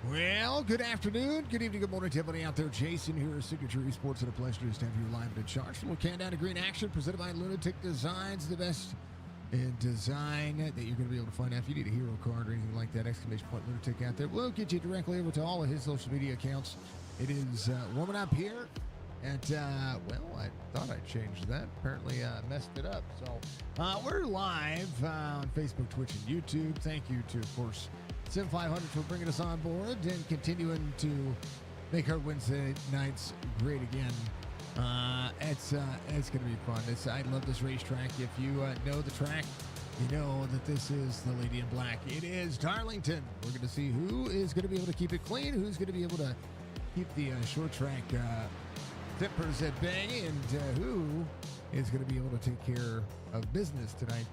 Well, good afternoon, good evening, good morning to everybody out there. Jason here, Signature Esports, and a pleasure to just have you live and in charge. For a little countdown to green action presented by Lunatic Designs, the best in design that you're going to be able to find out. If you need a hero card or anything like that, exclamation point Lunatic out there. We'll get you directly over to all of his social media accounts. It is warming up here. And, well, I thought I changed that. Apparently, messed it up. So, we're live on Facebook, Twitch, and YouTube. Thank you to, of course, SIM500 for bringing us on board and continuing to make our Wednesday nights great again. It's going to be fun. I love this racetrack. If you know the track, you know that this is the Lady in Black. It is Darlington. We're going to see who is going to be able to keep it clean, who's going to be able to keep the short track tippers at bay, and who is going to be able to take care of business tonight.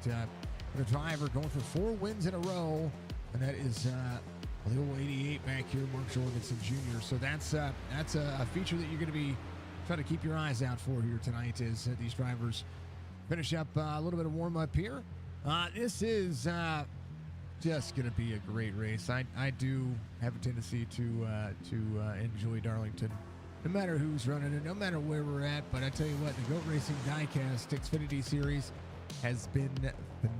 The driver going for 4 wins in a row. And that is the old 88 back here, Mark Jorgensen Jr. So that's a feature that you're going to be trying to keep your eyes out for here tonight as these drivers finish up a little bit of warm-up here. This is just going to be a great race. I do have a tendency to enjoy Darlington, no matter who's running it, no matter where we're at. But I tell you what, the GOAT Racing Diecast Xfinity Series has been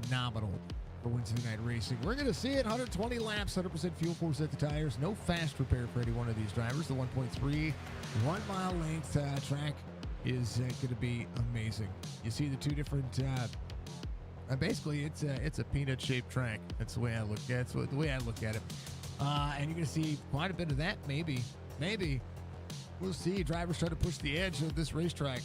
phenomenal for Wednesday night racing. We're going to see it. 120 laps, 100% fuel force at the tires. No fast repair for any one of these drivers. The 1.3 1-mile length track is going to be amazing. You see the two different. Basically, it's a peanut-shaped track. That's the way I look at it. That's the way I look at it. And you're going to see quite a bit of that. Maybe we'll see drivers try to push the edge of this racetrack.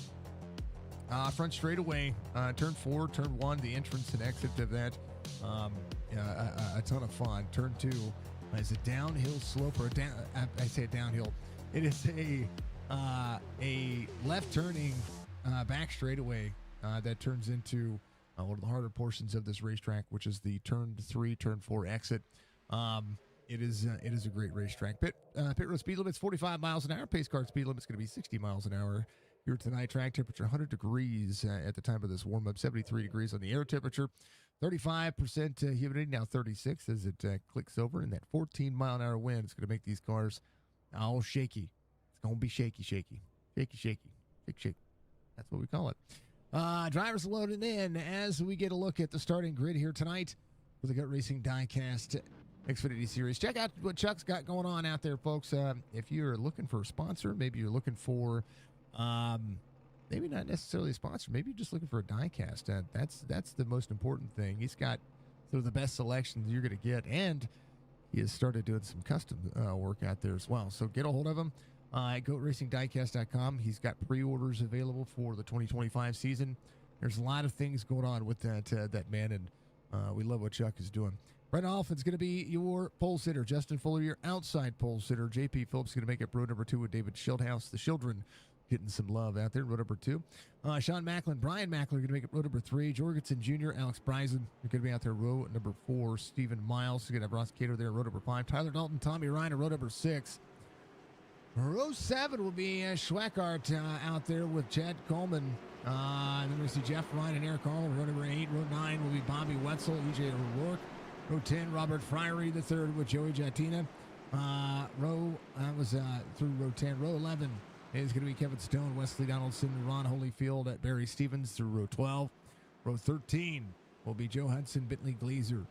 Front straightaway, turn 4, turn 1, the entrance and exit of that. A ton of fun. Turn 2 is a downhill slope, or I say downhill. It is a left turning back straightaway that turns into one of the harder portions of this racetrack, which is the turn 3, turn 4 exit. It is a great racetrack. Pit road speed limit's 45 miles an hour. Pace car speed limit's going to be 60 miles an hour. Here tonight, track temperature 100 degrees at the time of this warm-up, 73 degrees on the air temperature, 35% humidity, now 36 as it clicks over, and that 14-mile-an-hour wind is going to make these cars all shaky. It's going to be shaky. Shake. That's what we call it. Drivers loading in as we get a look at the starting grid here tonight for the GOAT Racing Diecast Xfinity Series. Check out what Chuck's got going on out there, folks. If you're looking for a sponsor, maybe you're looking for maybe not necessarily a sponsor, maybe you're just looking for a diecast. That's the most important thing. He's got sort of the best selections you're going to get, and he has started doing some custom work out there as well. So get a hold of him at goatracingdiecast.com. He's got pre-orders available for the 2025 season. There's a lot of things going on with that man, and we love what Chuck is doing. Brent Alphin's going to be your pole sitter. Justin Fuller, your outside pole sitter. JP Phillips is going to make up row number 2 with David Schildhouse. The children getting some love out there. Row number 2. Sean Macklin, Brian Macklin are going to make up row number 3. Jorgensen Jr., Alex Bryson are going to be out there. Row number 4. Stephen Miles is going to have Ross Cato there. Row number 5. Tyler Dalton, Tommy Ryan, row number 6. Row 7 will be Schweckart out there with Chad Coleman. And then we see Jeff Ryan and Eric Arnold. Row number 8. Row 9 will be Bobby Wetzel, EJ O'Rourke. Row 10, Robert Friery the third with Joey Jatina. Through row 10. Row 11 is going to be Kevin Stone, Wesley Donaldson, Ron Holyfield at Barry Stevens through row 12. Row 13 will be Joe Hudson, Bentley Glazer,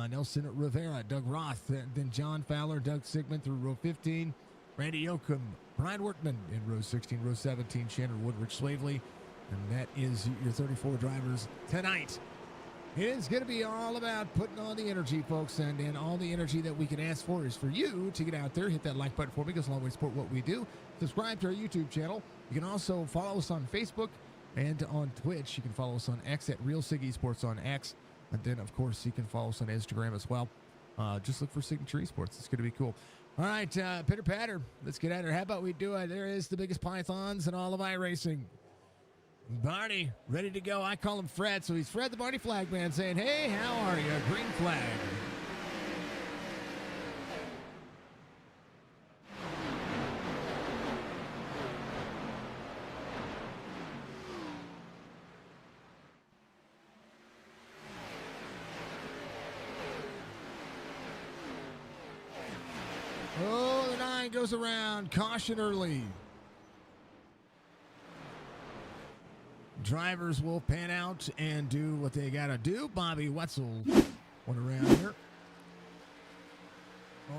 Nelson Rivera, Doug Roth, then John Fowler, Doug Sigmund through row 15. Randy Yoakum, Brian Workman in row 16. Row 17, Shannon Woodridge Slavely. And that is your 34 drivers tonight. It is going to be all about putting on the energy, folks, and all the energy that we can ask for is for you to get out there, hit that like button for me, because long way to support what we do. Subscribe to our YouTube channel. You can also follow us on Facebook and on Twitch. You can follow us on X at Real Sig Esports on X. And then, of course, you can follow us on Instagram as well. Just look for Signature Esports. It's going to be cool. All right, pitter patter. Let's get at it. How about we do it? There is the biggest pythons in all of iRacing. Barney, ready to go. I call him Fred, so he's Fred the Barney Flag Man saying, hey, how are you? Green flag. Oh, the 9 goes around. Caution early. Drivers will pan out and do what they got to do. Bobby Wetzel went around here.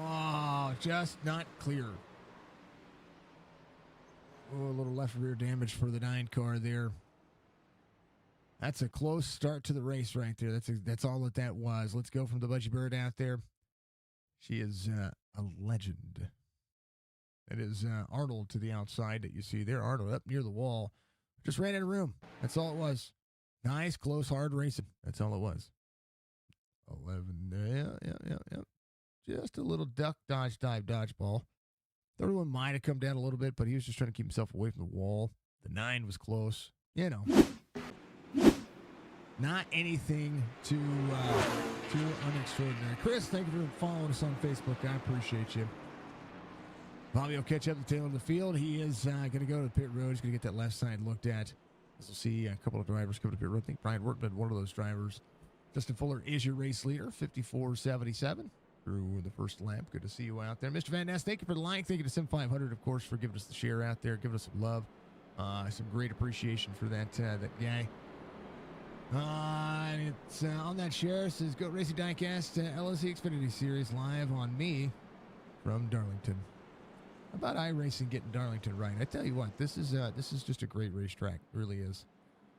Oh, just not clear. Oh, a little left rear damage for the 9 car there. That's a close start to the race right there. That's all that was. Let's go from the Budgie Bird out there. She is a legend. It is Arnold to the outside that you see there. Arnold up near the wall. Just ran out of room. That's all it was. Nice, close, hard racing. That's all it was. 11. Yeah. Just a little duck, dodge, dive, dodgeball. The other one might have come down a little bit, but he was just trying to keep himself away from the wall. The 9 was close. You know. Not anything too unextraordinary. Chris, thank you for following us on Facebook. I appreciate you. Bobby will catch up at the tail of the field. He is going to go to the pit road. He's going to get that left side looked at. As we'll see a couple of drivers come to pit road. I think Brian Workman, one of those drivers. Justin Fuller is your race leader, 54.77 through the first lap. Good to see you out there. Mr. Van Ness, thank you for the like. Thank you to SIM500, of course, for giving us the share out there, giving us some love. Some great appreciation for that guy. And it's on that share. It says, Go Racing Diecast LSE Xfinity Series live on me from Darlington. How about iRacing getting Darlington right? I tell you what, this is just a great racetrack. It really is.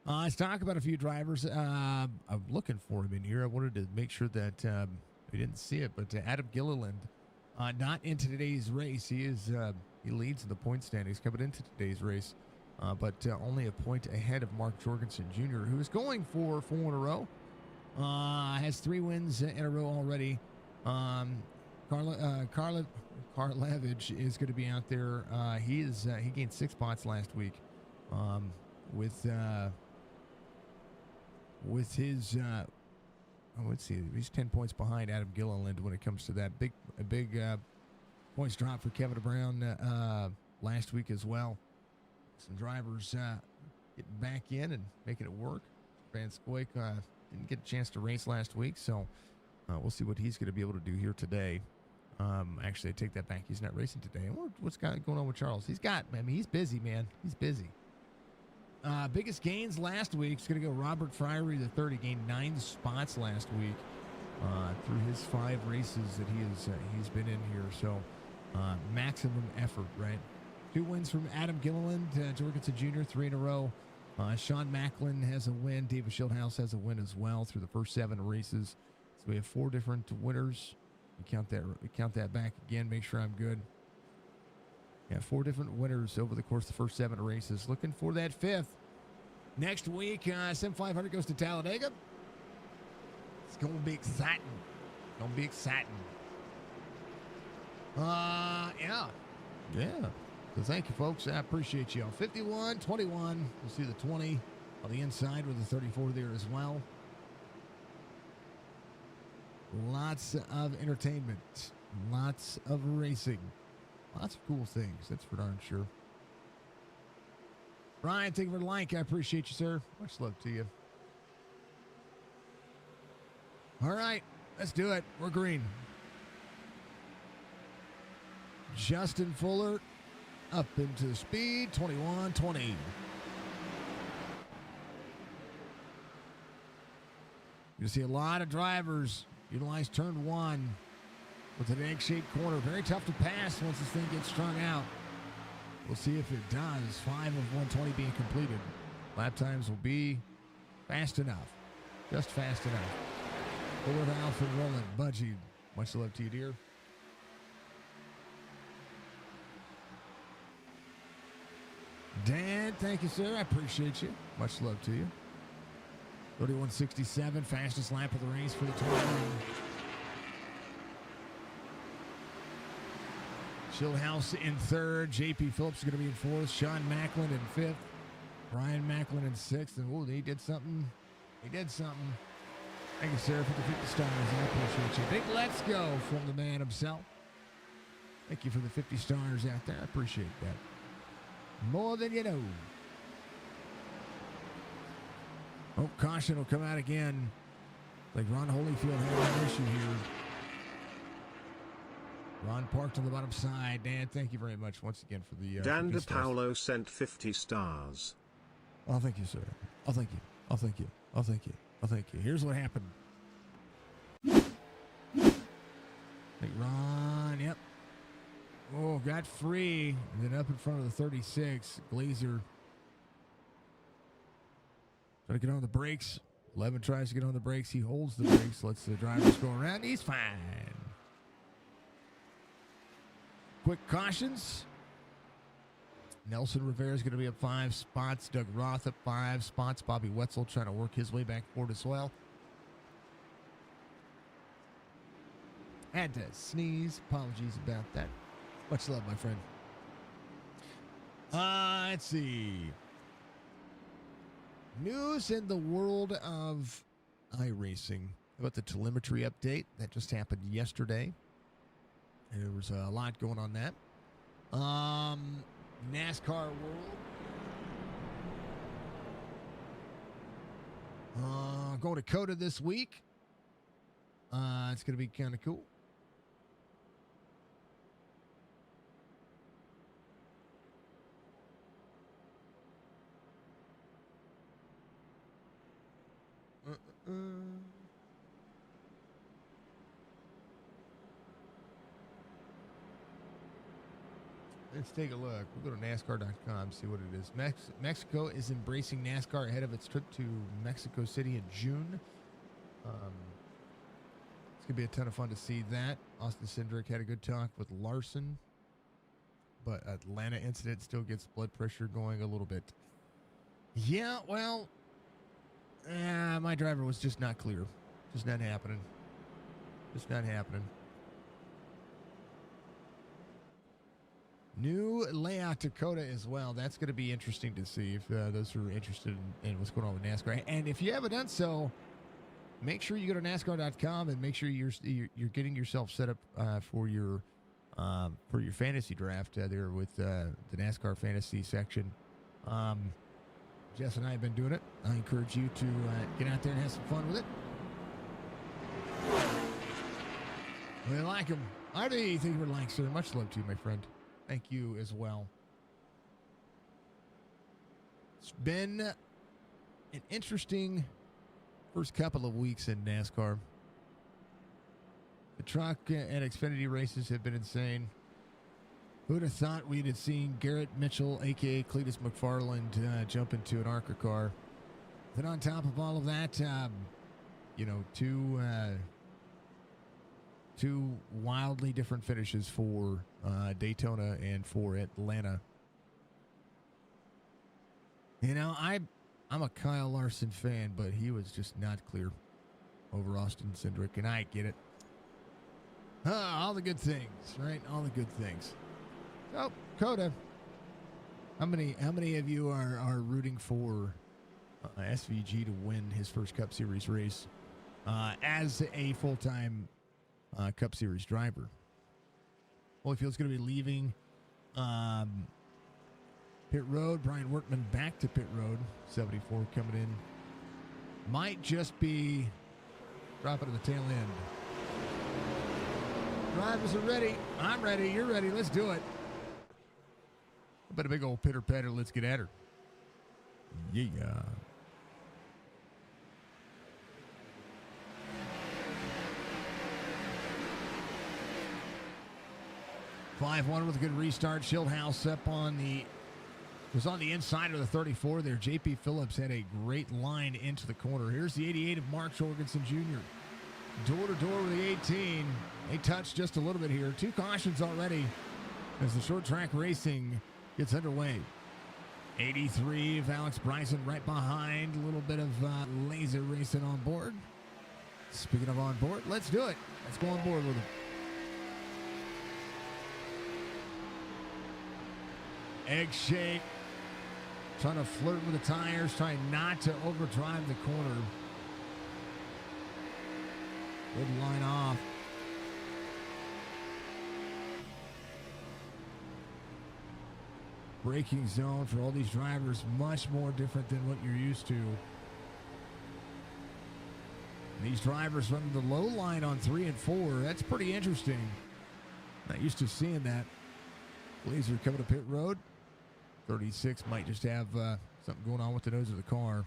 Let's talk about a few drivers. I'm looking for him in here. I wanted to make sure that we didn't see it, but Adam Gilliland, not into today's race. He leads in the point standings coming into today's race. But only a point ahead of Mark Jorgensen Jr., who is going for 4 in a row. Has 3 wins in a row already. Karlevich is going to be out there. He gained 6 spots last week with his. Let's see, he's 10 points behind Adam Gilliland when it comes to that. A big points drop for Kevin Brown last week as well. Some drivers getting back in and making it work. Van Squake didn't get a chance to race last week, so we'll see what he's going to be able to do here today. Actually, I take that back. He's not racing today. What's going on with Charles? He's busy, man. He's busy. Biggest gains last week is going to go Robert Friery III. He gained 9 spots last week through his 5 races that he's been in here. So maximum effort, right? 2 wins from Adam Gilliland, Jorgensen Jr., 3 in a row. Sean Macklin has a win. David Schildhouse has a win as well through the first 7 races. So we have 4 different winners. We count that back again. Make sure I'm good. Yeah, 4 different winners over the course of the first 7 races. Looking for that 5th. Next week, SIM500 goes to Talladega. It's going to be exciting. Yeah. So thank you, folks. I appreciate you all. 51, 21. You'll see the 20 on the inside with the 34 there as well. Lots of entertainment. Lots of racing. Lots of cool things. That's for darn sure. Brian, thank you for the like. I appreciate you, sir. Much love to you. All right. Let's do it. We're green. Justin Fuller up into the speed, 21-20. You see a lot of drivers utilize turn 1 with an egg-shaped corner. Very tough to pass once this thing gets strung out. We'll see if it does. 5 of 120 being completed. Lap times will be fast enough. Just fast enough. Forward Alfred Roland. Budgie, much love to you, dear. Dan, thank you, sir. I appreciate you. Much love to you. 31.67, fastest lap of the race for the 21. Schildhouse in 3rd. J.P. Phillips is going to be in 4th. Sean Macklin in 5th. Brian Macklin in 6th. And, he did something. Thank you, sir, for the 50 stars. I appreciate you. Big let's go from the man himself. Thank you for the 50 stars out there. I appreciate that. More than you know. Oh, caution will come out again. Like Ron Holyfield had an issue here. Ron parked on the bottom side. Dan, thank you very much once again for the Dan 50 De stars. Paulo sent 50 stars. Oh, thank you, sir. Oh, thank you. Oh, thank you. Oh, thank you. Oh, thank you. Here's what happened. Hey, Ron, yep. Oh, got free. And then up in front of the 36, Glazer. Trying to get on the brakes. 11 tries to get on the brakes. He holds the brakes, lets the drivers go around. He's fine. Quick cautions. Nelson Rivera is going to be up 5 spots. Doug Roth up 5 spots. Bobby Wetzel trying to work his way back forward as well. Had to sneeze. Apologies about that. Much love, my friend. Let's see. News in the world of iRacing. How about the telemetry update that just happened yesterday? There was a lot going on that. NASCAR world. Going to COTA this week. It's going to be kind of cool. Let's take a look. We'll go to NASCAR.com, see what it is. Mexico is embracing NASCAR ahead of its trip to Mexico City in June. It's going to be a ton of fun to see that. Austin Cindric had a good talk with Larson, but Atlanta incident still gets blood pressure going a little bit. Yeah, well, my driver was just not clear. Just not happening. Just not happening. New layout to COTA as well. That's going to be interesting to see if those who are interested in what's going on with NASCAR. And if you haven't done so, make sure you go to NASCAR.com and make sure you're getting yourself set up for your fantasy draft there with the NASCAR fantasy section. Jess and I have been doing it. I encourage you to get out there and have some fun with it. We like them. Artie, thank you for like, sir. Much love to you, my friend. Thank you as well. It's been an interesting first couple of weeks in NASCAR. The truck and Xfinity races have been insane. Who'd have thought we'd have seen Garrett Mitchell, a.k.a. Cletus McFarland, jump into an ARCA car. Then on top of all of that, two wildly different finishes for Daytona and for Atlanta. You know, I'm a Kyle Larson fan, but he was just not clear over Austin Cindric, and I get it. All the good things, right? All the good things. So, COTA. How many of you are rooting for SVG to win his first Cup Series race as a full-time Cup Series driver? Holyfield's going to be leaving pit road. Brian Workman back to pit road. 74 coming in. Might just be dropping to the tail end. Drivers are ready. I'm ready. You're ready. Let's do it. But a big old pitter patter. Let's get at her. Yeah. 5-1 with a good restart. Schildhouse up on the inside of the 34 there. JP Phillips had a great line into the corner. Here's the 88 of Mark Jorgensen Jr. Door to door with the 18. They touched just a little bit here. 2 cautions already as the short track racing gets underway. 83 of Alex Bryson right behind. A little bit of laser racing on board. Speaking of on board, let's do it. Let's go on board with it. Egg shake. Trying to flirt with the tires. Trying not to overdrive the corner. Good line off. Braking zone for all these drivers, much more different than what you're used to. These drivers running the low line on 3 and 4. That's pretty interesting. Not used to seeing that. Blazer coming to pit road. 36 might just have something going on with the nose of the car.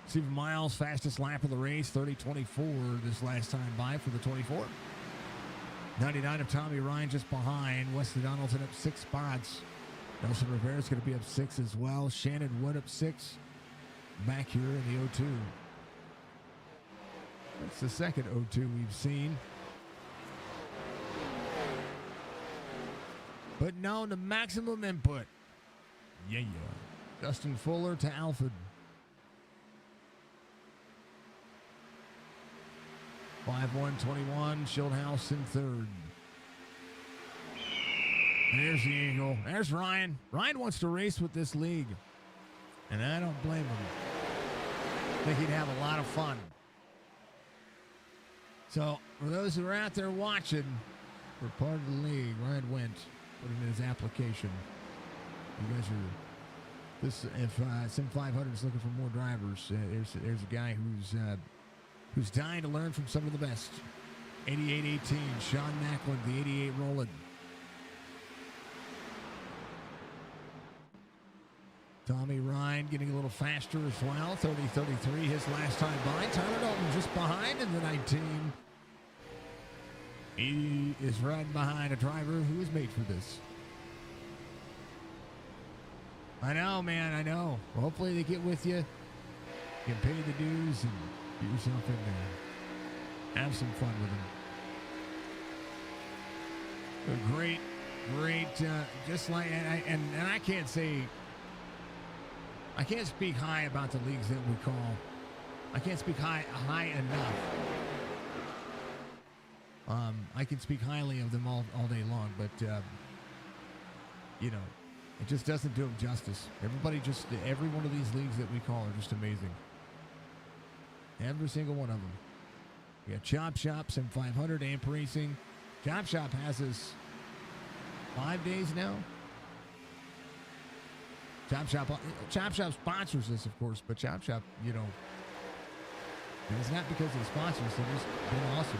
Stephen Miles, fastest lap of the race, 30:24 this last time by for the 24. 99 of Tommy Ryan just behind. Wesley Donaldson up 6 spots. Nelson Rivera's going to be up 6 as well. Shannon Wood up 6 back here in the O2. That's the second O2 we've seen. But no, the maximum input. Yeah. Justin Fuller to Alfred. 5-1-21, Schildhouse in third. There's the Eagle. There's Ryan. Ryan wants to race with this league, and I don't blame him. I think he'd have a lot of fun. So, for those who are out there watching, for part of the league, Ryan went, put it in his application. You guys are, if SIM500 is looking for more drivers, there's a guy who's dying to learn from some of the best. 88-18, Sean Macklin, the 88 rolling. Tommy Ryan getting a little faster as well. 30-33 his last time by. Tyler Dalton just behind in the 19. He is riding behind a driver who is made for this. I know, man, I know. Well, hopefully they get with you. You can pay the dues and get yourself in there. Have some fun with them. A great, just like, and I can't say, I can't speak high about the leagues that we call. I can't speak high enough. I can speak highly of them all day long, but it just doesn't do them justice. Every one of these leagues that we call are just amazing. Every single one of them. We got Chop Shop, SIM500, Amp Racing. Chop Shop has us 5 days now. Chop Shop sponsors this, of course, but Chop Shop, it's not because they sponsor us. They've just been awesome.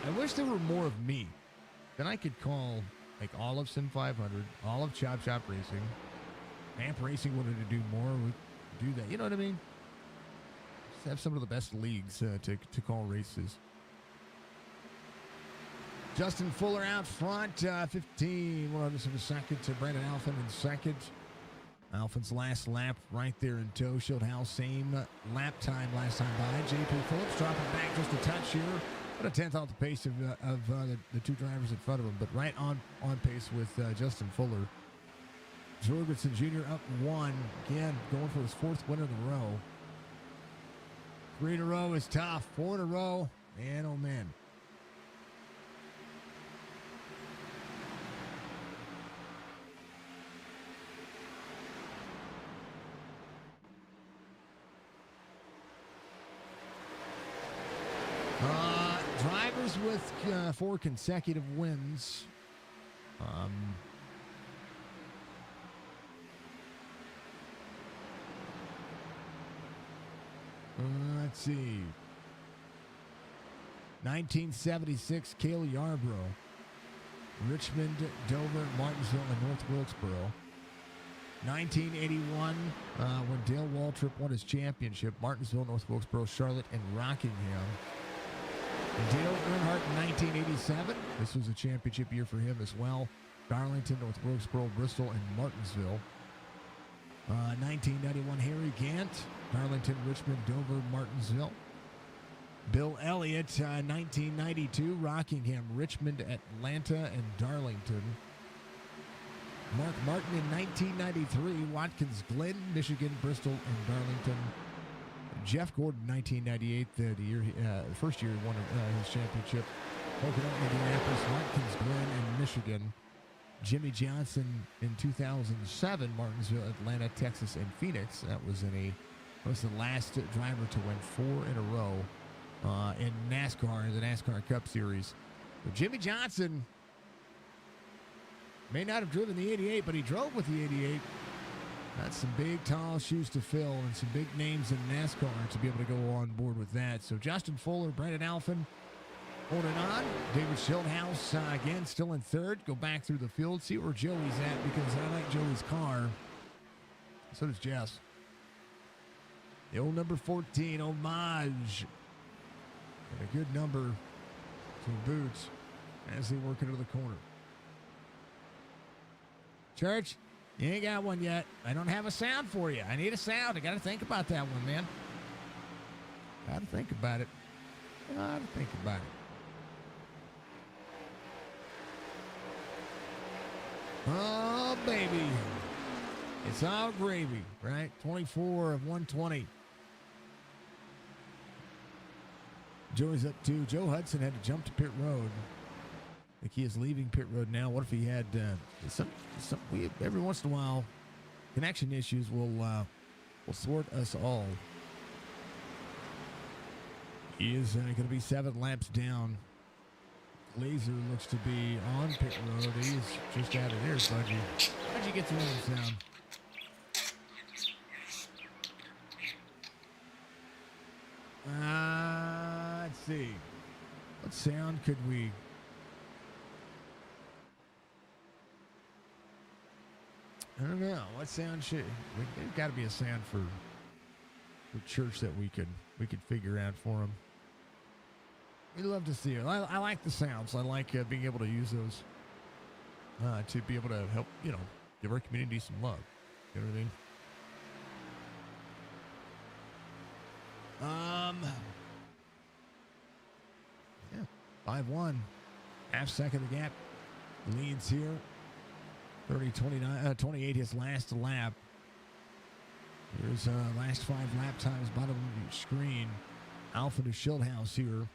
I wish there were more of me. Then I could call like all of SIM500, all of Chop Shop Racing. Amp Racing wanted to do more. We do that. You know what I mean? Just have some of the best leagues to call races. Justin Fuller out front, 15. 100 of a second to Brandon Alphin in second. Alphin's last lap right there in tow. Schildhouse, same lap time last time by. JP Phillips dropping back just a touch here. About a 10th off the pace of the two drivers in front of him, but right on pace with Justin Fuller. Jorgensen Jr. up 1. Again, going for his 4th win in a row. 3 in a row is tough. 4 in a row, man, oh man. Drivers with 4 consecutive wins. Let's see. 1976, Cale Yarborough. Richmond, Dover, Martinsville, and North Wilkesboro. 1981, when Dale Waltrip won his championship. Martinsville, North Wilkesboro, Charlotte, and Rockingham. And Dale Earnhardt in 1987. This was a championship year for him as well. Darlington, North Wilkesboro, Bristol, and Martinsville. 1991, Harry Gant. Darlington, Richmond, Dover, Martinsville. Bill Elliott, 1992, Rockingham, Richmond, Atlanta, and Darlington. Mark Martin in 1993, Watkins Glen, Michigan, Bristol, and Darlington. Jeff Gordon, 1998, the first year he won his championship. Pocono, Indianapolis, Watkins Glen, and Michigan. Jimmy Johnson in 2007, Martinsville, Atlanta, Texas, and Phoenix. That was the last driver to win 4 in a row in NASCAR, the NASCAR Cup Series. But Jimmy Johnson may not have driven the 88, but he drove with the 88. That's some big, tall shoes to fill and some big names in NASCAR to be able to go on board with that. So Justin Fuller, Brandon Alphin, Holding on. David Schildhouse again, still in third. Go back through the field, see where Joey's at, because I like Joey's car. So does Jess. The old number 14, Homage. And a good number to boots as they work into the corner. Church, you ain't got one yet. I don't have a sound for you. I need a sound. I got to think about that one, man. Got to think about it. Got to think about it. Oh, baby. It's all gravy, right? 24 of 120. Joey's up 2. Joe Hudson had to jump to pit road. I think he is leaving pit road now. What if he had every once in a while, connection issues will thwart us all. He is going to be 7 laps down. Laser looks to be on pit road. He's just out of there, Budgie. How'd you get the little sound? Let's see. What sound could we... I don't know. What sound should... There's got to be a sound for church that we could figure out for him. We'd love to see it. I like the sounds. I like being able to use those to be able to help, give our community some love. You know what I mean? Yeah, 5-1. Half second the gap. Leads here. 28 his last lap. Here's last 5 lap times, bottom of your screen. Alpha to Schildhouse here.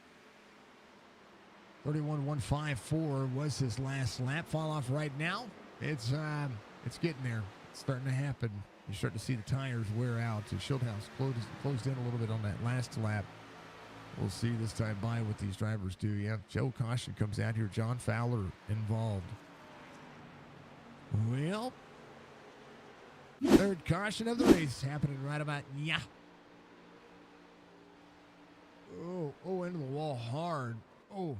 31.154 was his last lap. Fall off right now. It's getting there. It's starting to happen. You start to see the tires wear out. So Schildhouse closed in a little bit on that last lap. We'll see this time by what these drivers do. Yeah, Joe Caution comes out here. John Fowler involved. Well, third caution of the race happening right about yeah. Oh, into the wall hard. Oh,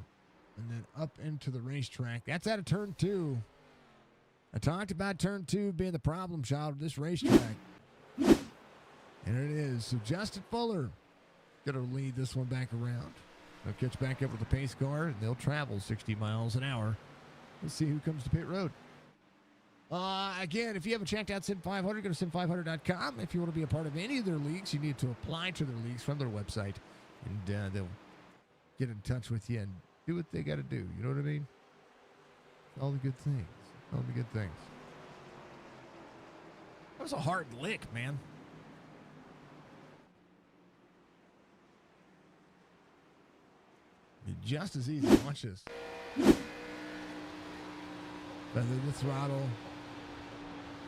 and then up into the racetrack. That's out of turn 2. I talked about turn 2 being the problem child of this racetrack. And it is. So Justin Fuller going to lead this one back around. They'll catch back up with the pace car, and they'll travel 60 miles an hour. Let's see who comes to pit road. Again, if you haven't checked out SIM500, go to sim500.com. If you want to be a part of any of their leagues, you need to apply to their leagues from their website, and they'll get in touch with you and do what they got to do. You know what I mean? All the good things. All the good things. That was a hard lick, man. Just as easy. Watch this. Feather the throttle.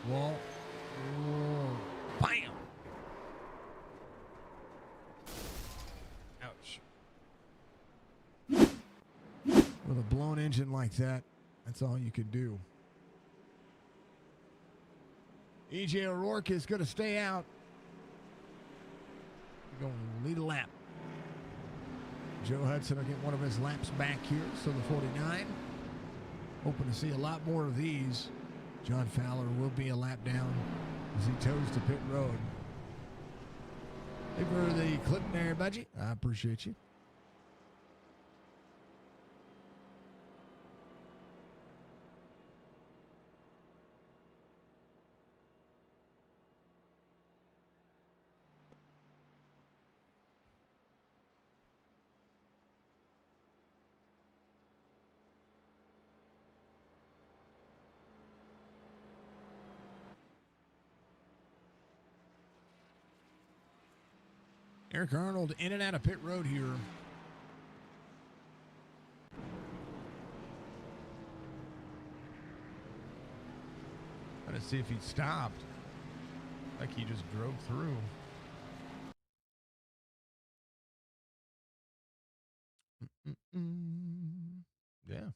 Wall. Whoa. Bam! Ouch. With a blown engine like that, that's all you can do. EJ O'Rourke is going to stay out. He's going to lead a lap. Joe Hudson will get one of his laps back here, so the 49. Hoping to see a lot more of these. John Fowler will be a lap down as he toes to pit road. Hey, for the clip there, Budgie. I appreciate you. Eric Arnold in and out of pit road here. Trying to see if he stopped. Like he just drove through. Yeah.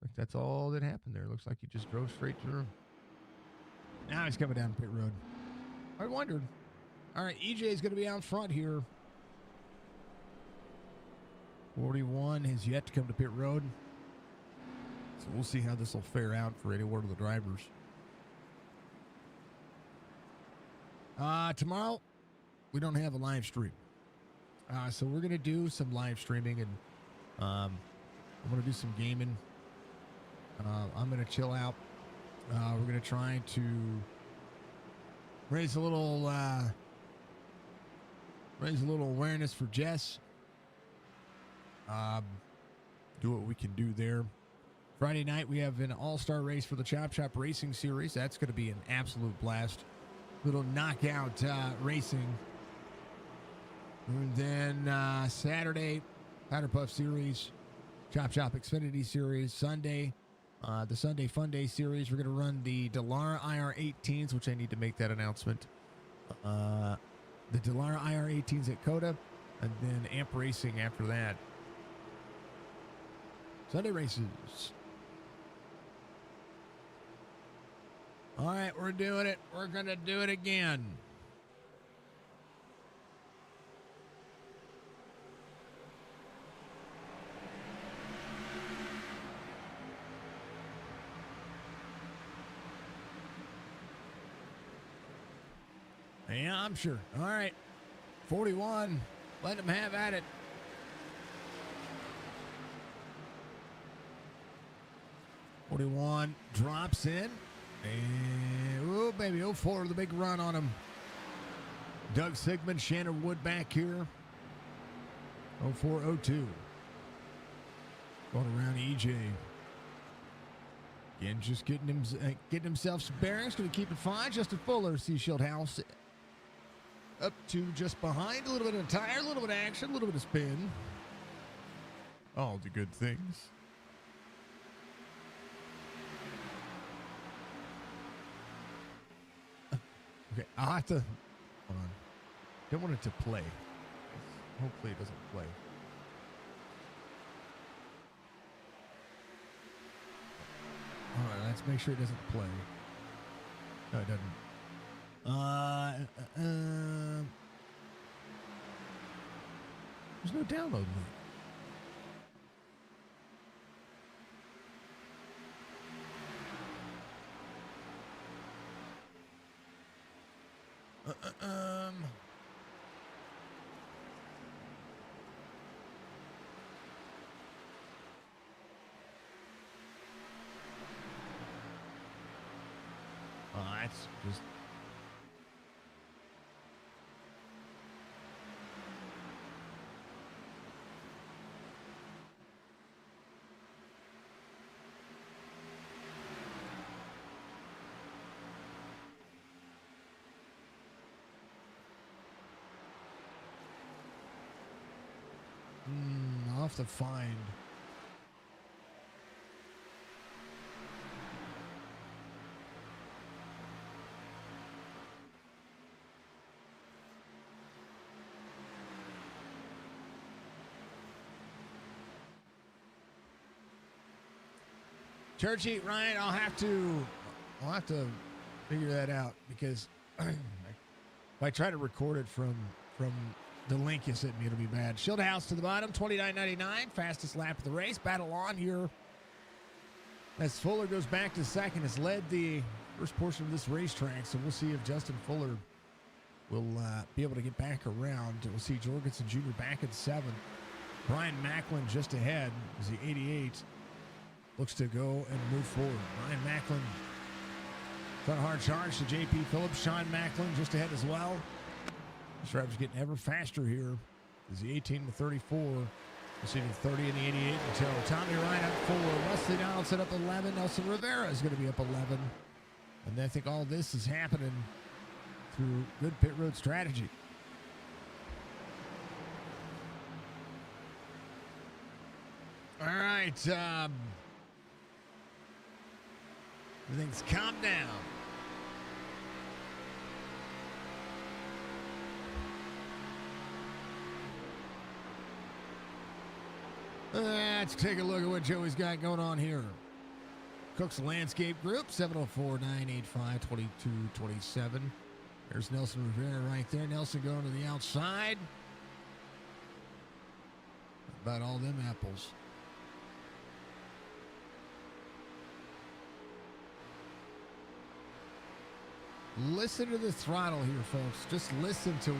Like that's all that happened there. Looks like he just drove straight through. Now he's coming down pit road. I wondered. All right, EJ is going to be out front here. 41 has yet to come to pit road. So we'll see how this will fare out for any one of the drivers. Tomorrow, we don't have a live stream. So we're going to do some live streaming, and I'm going to do some gaming. I'm going to chill out. We're going to try to raise a little awareness for Jess. Do what we can do there. Friday night, we have an all-star race for the Chop Shop Racing Series. That's going to be an absolute blast. Little knockout racing. And then Saturday, Powder Puff Series, Chop Shop Xfinity Series. Sunday, the Sunday Fun Day Series. We're going to run the Dallara IR18s, which I need to make that announcement. The Dallara IR18s at Coda, and then Amp Racing after that. Sunday races. All right, we're doing it. We're going to do it again. Yeah, I'm sure. All right. 41. Let them have at it. Drops in. And, oh, baby, 04, the big run on him. Doug Sigmund, Shannon Wood back here. 04-02. Going around EJ. Again, just getting himself some bearings. Going to keep it fine. Justin Fuller, Sea Shield House. Up to just behind. A little bit of tire, a little bit of action, a little bit of spin. All the good things. Okay, I'll have to, hold on. Don't want it to play. Hopefully it doesn't play. All right, let's make sure it doesn't play. No, it doesn't. There's no download link. That's just. I'll have to find. Churchy, Ryan, I'll have to figure that out, because if I try to record it from the link you sent me, it'll be bad. Shield House to the bottom, 29.99, fastest lap of the race. Battle on here as Fuller goes back to second. Has led the first portion of this racetrack, so we'll see if Justin Fuller will be able to get back around. We'll see Jorgensen Jr. back at 7. Brian Macklin just ahead as the 88 looks to go and move forward. Brian Macklin front hard charge to J.P. Phillips. Sean Macklin just ahead as well. This driver's getting ever faster here. Is the 18 with 34. Receiving 30 in the 88 until Tommy Ryan up 4. Wesley Donaldson up 11. Nelson Rivera is going to be up 11. And I think all this is happening through good pit road strategy. All right. Everything's calmed down. Let's take a look at what Joey's got going on here. Cook's Landscape Group, 704-985-2227. There's Nelson Rivera right there. Nelson going to the outside. about all them apples. Listen to the throttle here, folks. Just listen to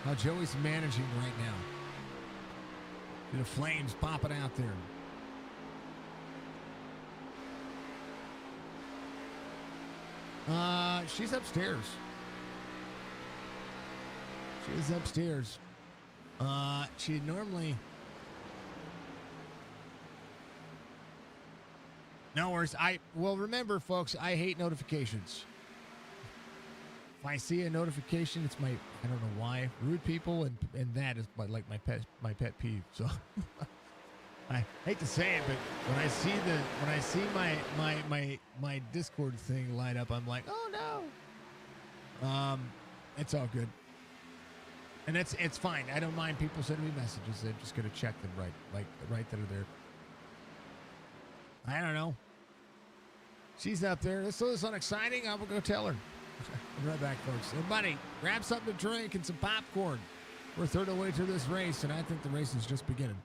how Joey's managing right now. The flames popping out there. She's upstairs. She is upstairs. She normally... No worries. Well, remember, folks, I hate notifications. If I see a notification, it's I don't know why, rude people, and that is my pet peeve. So I hate to say it, but when I see my Discord thing light up, I'm like, oh no. It's all good. And it's fine. I don't mind people sending me messages. I'm just gonna check them right that are there. I don't know. She's up there. Let's do this unexciting. I'm gonna go tell her. I'll be right back, folks. Everybody, grab something to drink and some popcorn. We're a third of the way through this race, and I think the race is just beginning.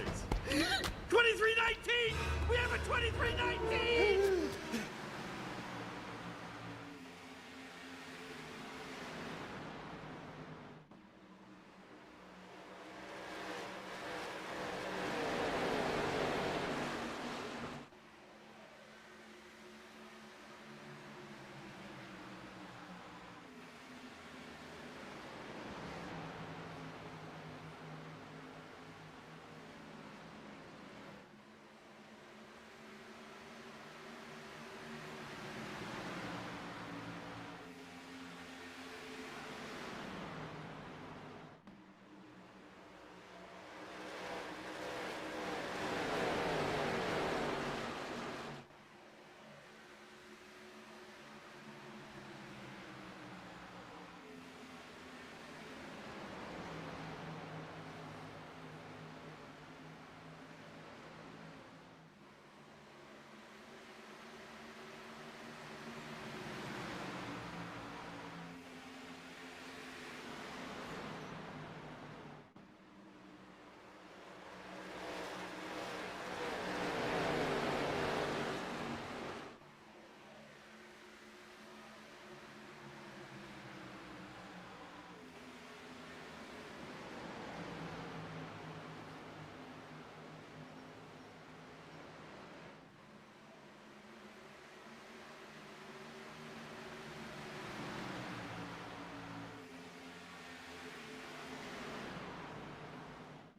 others. 2319! We have a 2319!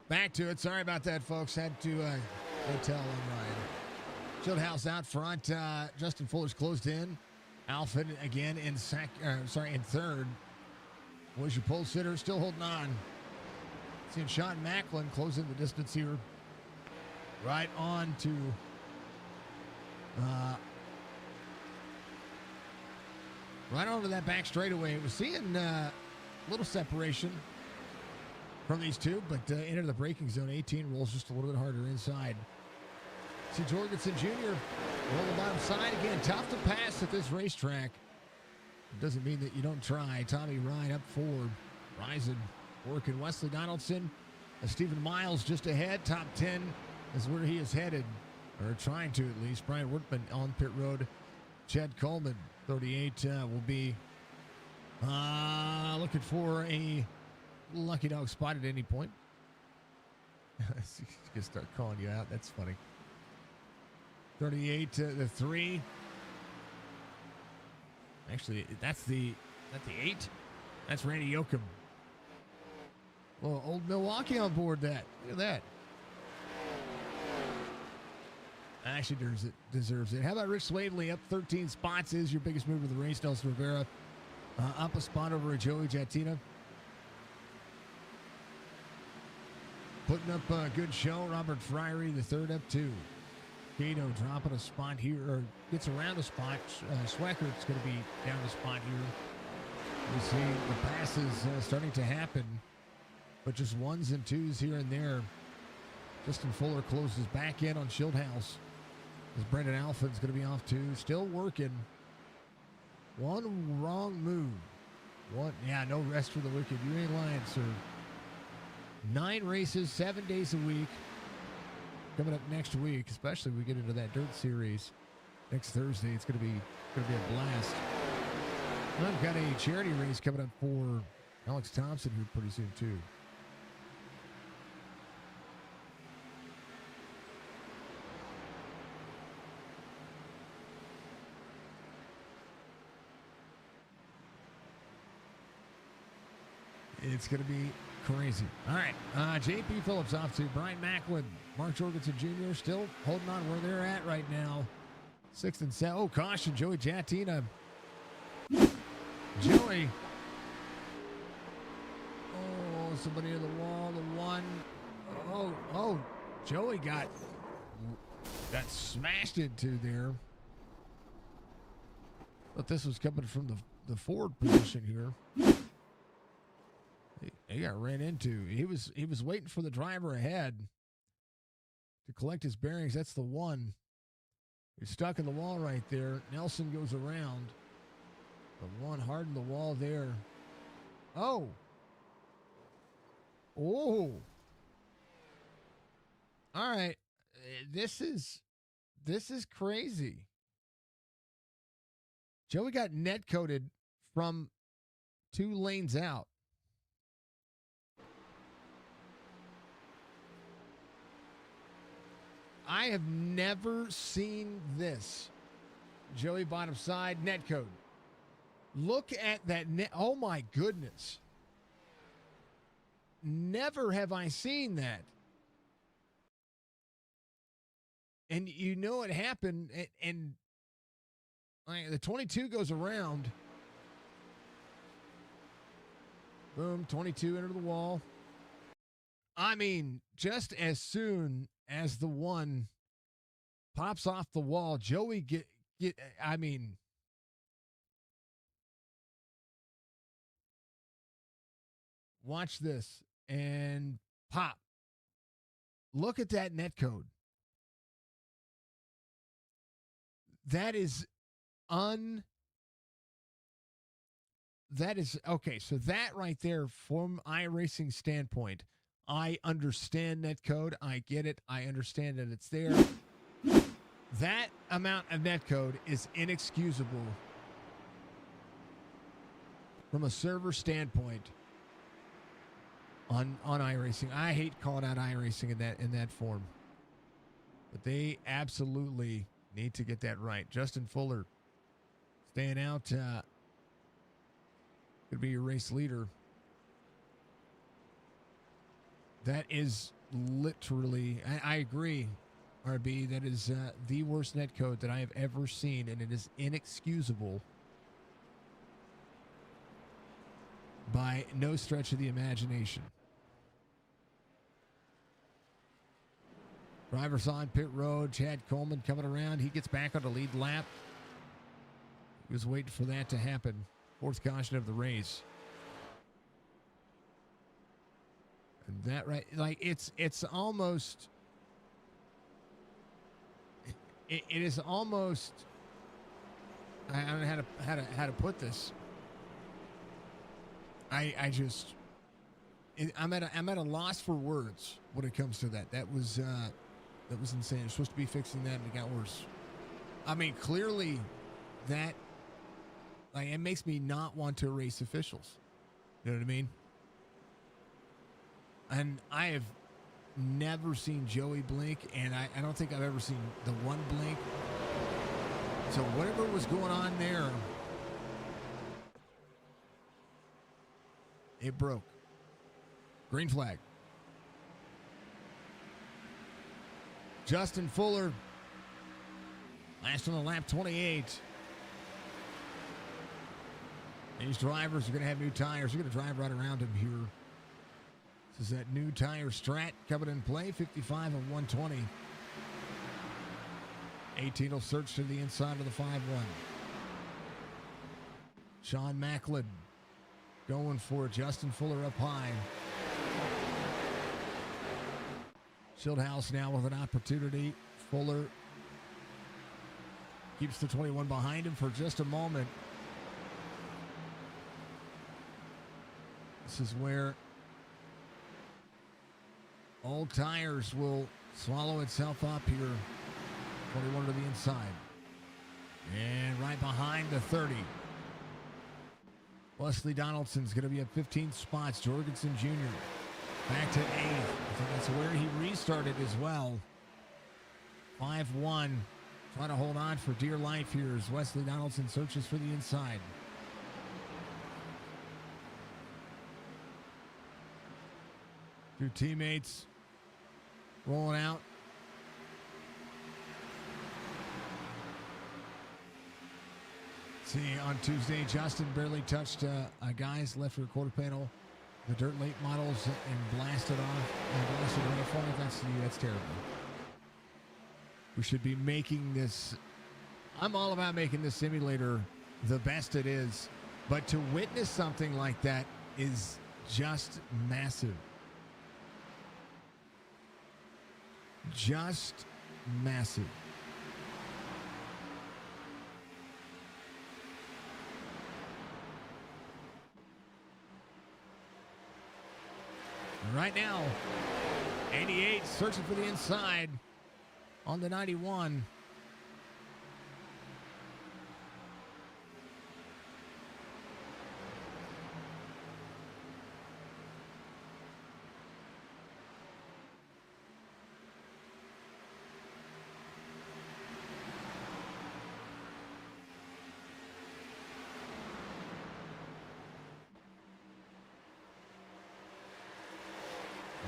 Back to it. Sorry about that, folks. Had to go tell on Ryan. Shieldhouse out front. Justin Fuller's closed in. Alfred again in third. Was your pole sitter still holding on? Seeing Sean Macklin closing the distance here. Right on to right onto that back straightaway. We're seeing a little separation from these two, but enter the braking zone. 18 rolls just a little bit harder inside. See Jorgensen Jr. on the bottom side again. Tough to pass at this racetrack. It doesn't mean that you don't try. Tommy Ryan up forward. Rising, working. Wesley Donaldson. Stephen Miles just ahead. Top 10 is where he is headed, or trying to at least. Brian Workman on pit road. Chad Coleman, 38, will be looking for a lucky dog spot at any point. Just start calling you out. That's funny. 38, the 3. Actually, that's the 8. That's Randy Yoakum. Well, old Milwaukee on board that. Look at that. Actually deserves it. How about Rich Swaveley up 13 spots? Is your biggest move of the race. Nelson Rivera up a spot over Joey Jatina. Putting up a good show. Robert Friery, the 3rd, up 2. Cato dropping a spot here, or gets around a spot. Sweckert's going to be down a spot here. We see the passes starting to happen, but just 1s and 2s here and there. Justin Fuller closes back in on Schildhouse. As Brendan Alphin's going to be off too. Still working. One wrong move. No rest for the wicked. You ain't lying, sir. 9 races, 7 days a week. Coming up next week, especially we get into that dirt series next Thursday. It's going to be a blast. And I've got a charity race coming up for Alex Thompson here pretty soon too. It's going to be crazy. All right. JP Phillips off to Brian Macklin. Mark Jorgensen Jr. still holding on where they're at right now. 6th and 7. Oh, caution. Joey Jatina. Joey. Oh, somebody in the wall. The 1. Oh. Joey got smashed into there. But this was coming from the forward position here. He got ran into. He was waiting for the driver ahead to collect his bearings. That's the 1. He's stuck in the wall right there. Nelson goes around. The 1 hard in the wall there. Oh. All right. This is crazy. Joey got net coated from 2 lanes out. I have never seen this. Joey bottom side, net code. Look at that net. Oh my goodness. Never have I seen that. And you know it happened, and the 22 goes around. Boom, 22 into the wall. I mean, just as soon as the 1 pops off the wall, Joey watch this and pop. Look at that net code. That is okay. So that right there, from iRacing standpoint, I understand net code. I get it. I understand that it's there. That amount of net code is inexcusable from a server standpoint on iRacing. I hate calling out iRacing in that form, but they absolutely need to get that right. Justin Fuller staying out. Could be your race leader. That is literally, I agree, RB, that is the worst net code that I have ever seen, and it is inexcusable by no stretch of the imagination. Drivers on pit road. Chad Coleman coming around. He gets back on the lead lap. He was waiting for that to happen. 4th caution of the race. And that right, like it's almost, it is almost, I don't know how to put this. I just, I'm at a loss for words when it comes to that. That was insane. It's supposed to be fixing that, and it got worse. I mean, clearly, that it makes me not want to erase officials. You know what I mean? And I have never seen Joey blink, and I don't think I've ever seen the one blink. So whatever was going on there, it broke. Green flag. Justin Fuller, last on the lap, 28. These drivers are going to have new tires. They're going to drive right around him here. This is that new tire strat coming in play, 55 and 120. 18 will search to the inside of the 5-1. Sean Macklin going for Justin Fuller up high. Schildhouse now with an opportunity. Fuller keeps the 21 behind him for just a moment. This is where all tires will swallow itself up here. 21 to the inside. And right behind the 30. Wesley Donaldson's going to be at 15 spots. Jorgensen Jr. back to 8th. I think that's where he restarted as well. 5-1. Trying to hold on for dear life here as Wesley Donaldson searches for the inside. Two teammates rolling out. See, on Tuesday, Justin barely touched a guy's left rear quarter panel, the dirt late models, and blasted off and blasted right in front of. That's terrible. We should be making this. I'm all about making this simulator the best it is, but to witness something like that is just massive. Just massive. Right now, 88 searching for the inside on the 91.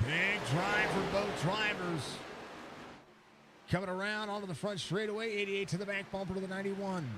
Big drive for both drivers. Coming around onto the front straightaway, 88 to the back bumper to the 91.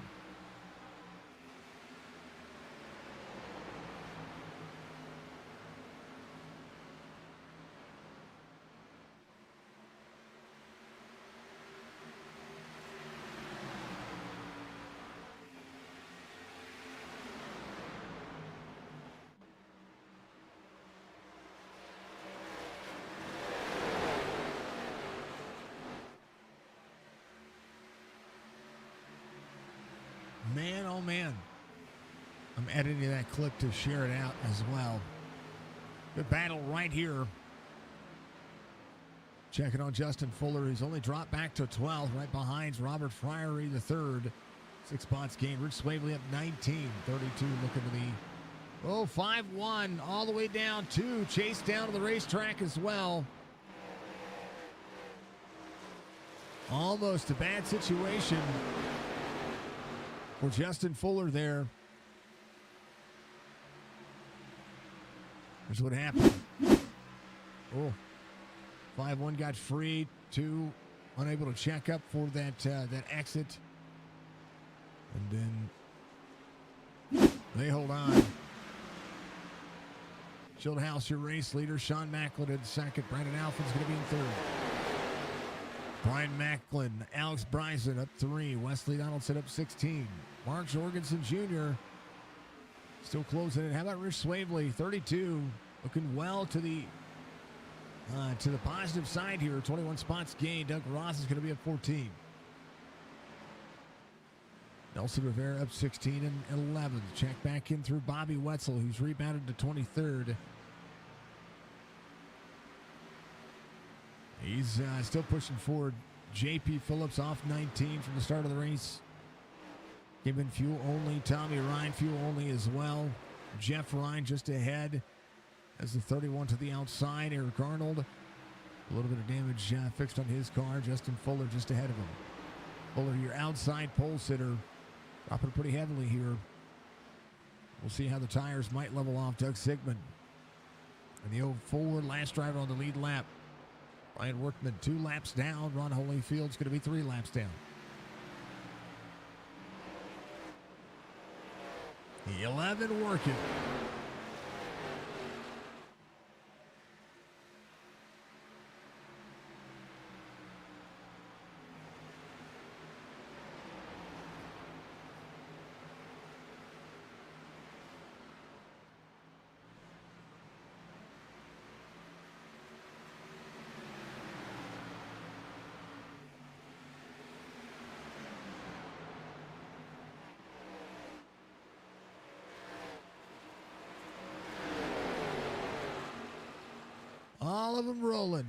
Man, oh man. I'm editing that clip to share it out as well. Good battle right here. Checking on Justin Fuller. He's only dropped back to 12th, right behind Robert Fryery the third. 6 spots gained. Rich Swavely up 19. 32 looking to the 5-1 all the way down to Chase down to the racetrack as well. Almost a bad situation for Justin Fuller there. Here's what happened. 5-1 got free. 2 unable to check up for that exit. And then they hold on. Schildhouse, your race leader. Sean Macklin in second. Brandon Alphin's going to be in third. Brian Macklin, Alex Bryson up 3. Wesley Donaldson up 16. Mark Jorgensen Jr. still closing it. How about Rich Swavely, 32, looking well to the positive side here. 21 spots gained. Doug Ross is going to be at 14. Nelson Rivera up 16 and 11. Check back in through Bobby Wetzel, who's rebounded to 23rd. He's still pushing forward. J.P. Phillips off 19 from the start of the race. Gibbon fuel only. Tommy Ryan fuel only as well. Jeff Ryan just ahead as the 31 to the outside. Eric Arnold, a little bit of damage fixed on his car. Justin Fuller just ahead of him. Fuller, your outside pole sitter, dropping pretty heavily here. We'll see how the tires might level off. Doug Sigmund and the 04 last driver on the lead lap. Ryan Workman 2 laps down. Ron Holyfield's going to be 3 laps down. The 11 working. All of them rolling.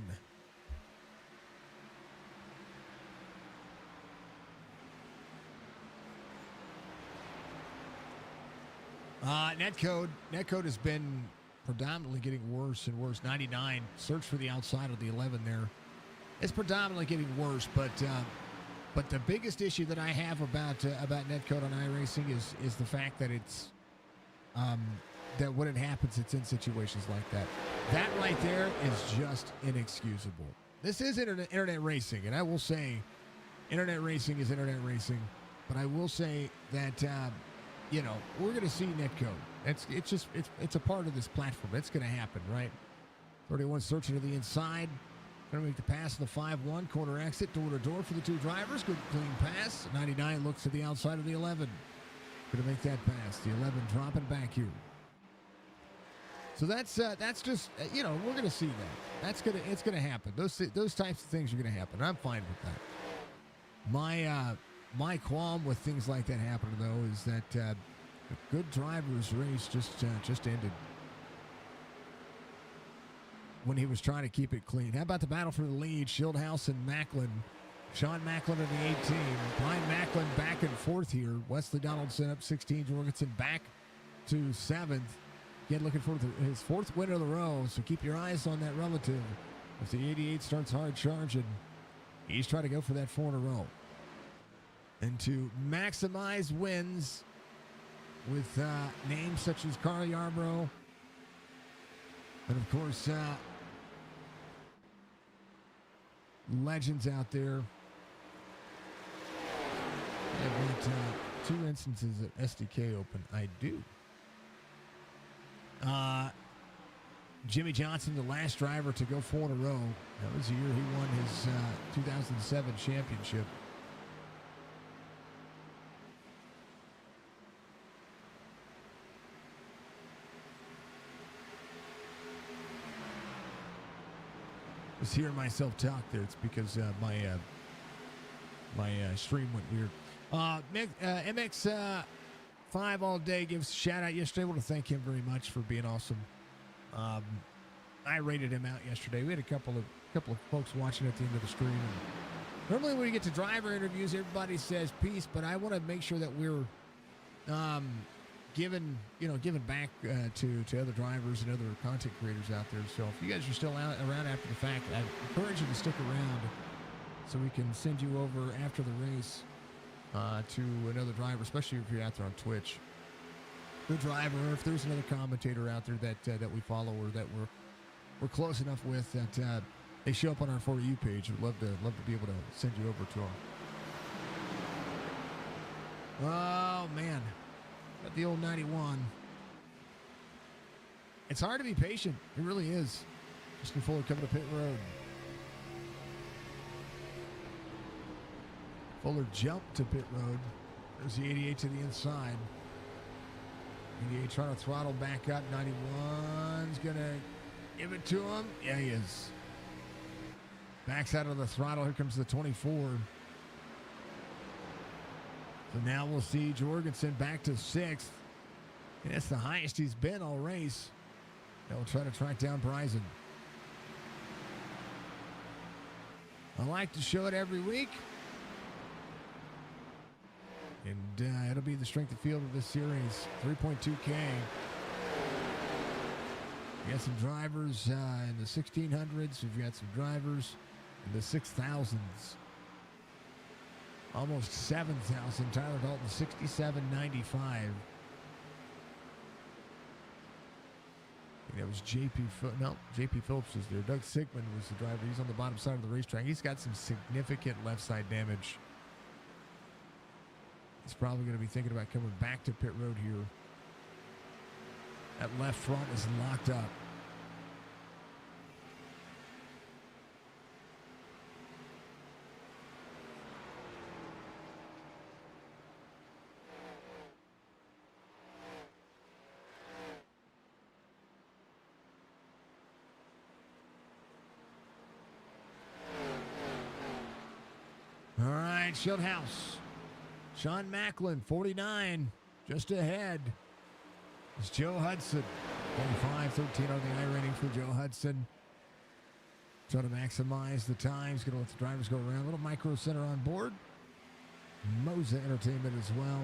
Netcode has been predominantly getting worse and worse. 99, search for the outside of the 11 there. It's predominantly getting worse, but the biggest issue that I have about Netcode on iRacing is the fact that it's that when it happens, it's in situations like that. That right there is just inexcusable. This is internet racing, and I will say internet racing is internet racing, but I will say that we're going to see netcode. It's a part of this platform. It's going to happen, right? 31 searching to the inside. Going to make the pass in the 5-1 corner exit, door to door for the 2 drivers. Good clean pass. 99 looks to the outside of the 11. Going to make that pass. The 11 dropping back here. So that's just we're going to see that. It's going to happen. Those types of things are going to happen. I'm fine with that. My qualm with things like that happening though is that the good drivers race just ended when he was trying to keep it clean. How about the battle for the lead? Schildhouse and Macklin. Sean Macklin in the 18. Brian Macklin back and forth here. Wesley Donaldson up 16. Jorgensen back to 7th. Again, looking for his 4th win of the row, so keep your eyes on that relative. If the 88 starts hard charging, he's trying to go for that 4 in a row. And to maximize wins with names such as Carl Yarbrough, and of course, legends out there. I've got 2 instances of SDK open. I do. Jimmy Johnson, the last driver to go 4 in a row. That was the year he won his 2007 championship. I was hearing myself talk there. It's because my stream went weird. MX5 all day gives a shout out yesterday. I want to thank him very much for being awesome. I rated him out yesterday. We had a couple of folks watching at the end of the stream. And normally when we get to driver interviews, everybody says peace, but I want to make sure that we're giving back to other drivers and other content creators out there. So if you guys are still around after the fact, I encourage you to stick around so we can send you over after the race to another driver, especially if you're out there on Twitch. Good driver, or if there's another commentator out there that we follow or that we're close enough with that they show up on our For You page. We'd love to be able to send you over to them. Oh man, got the old 91. It's hard to be patient. It really is. Justin Fuller coming to pit road. Fuller jumped to pit road. There's the 88 to the inside. 88 trying to throttle back up. 91's going to give it to him. Yeah, he is. Backs out of the throttle. Here comes the 24. So now we'll see Jorgensen back to 6th. And that's the highest he's been all race. They'll try to track down Bryson. I like to show it every week. And it'll be the strength of field of this series. 3.2K. We got some drivers in the 1600s. We've got some drivers in the 6000s. Almost 7,000. Tyler Dalton, 67.95. That was JP Phillips was there. Doug Sigmund was the driver. He's on the bottom side of the racetrack. He's got some significant left side damage. He's probably going to be thinking about coming back to pit road here. That left front is locked up. All right, Shieldhouse. Sean Macklin, 49, just ahead. It's Joe Hudson, 25-13 on the I rating for Joe Hudson. Trying to maximize the times. Going to let the drivers go around. A little Micro Center on board. Moza Entertainment as well.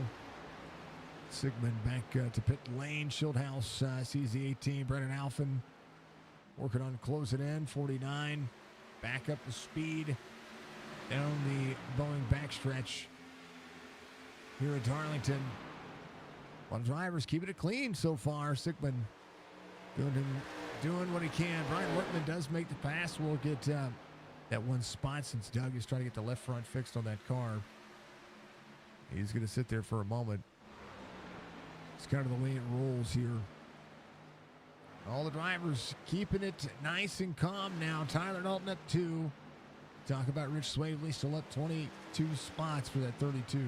Sigmund back to pit lane. Shieldhouse sees the 18. Brennan Alphin working on closing in. 49. Back up to speed. Down the Boeing backstretch here at Darlington. A lot of drivers keeping it clean so far. Sigmund doing what he can. Brian Workman does make the pass. We'll get that one spot since Doug is trying to get the left front fixed on that car. He's going to sit there for a moment. It's kind of the way it rolls here. All the drivers keeping it nice and calm now. Tyler Dalton up 2. Talk about Rich Swavely still up 22 spots for that 32.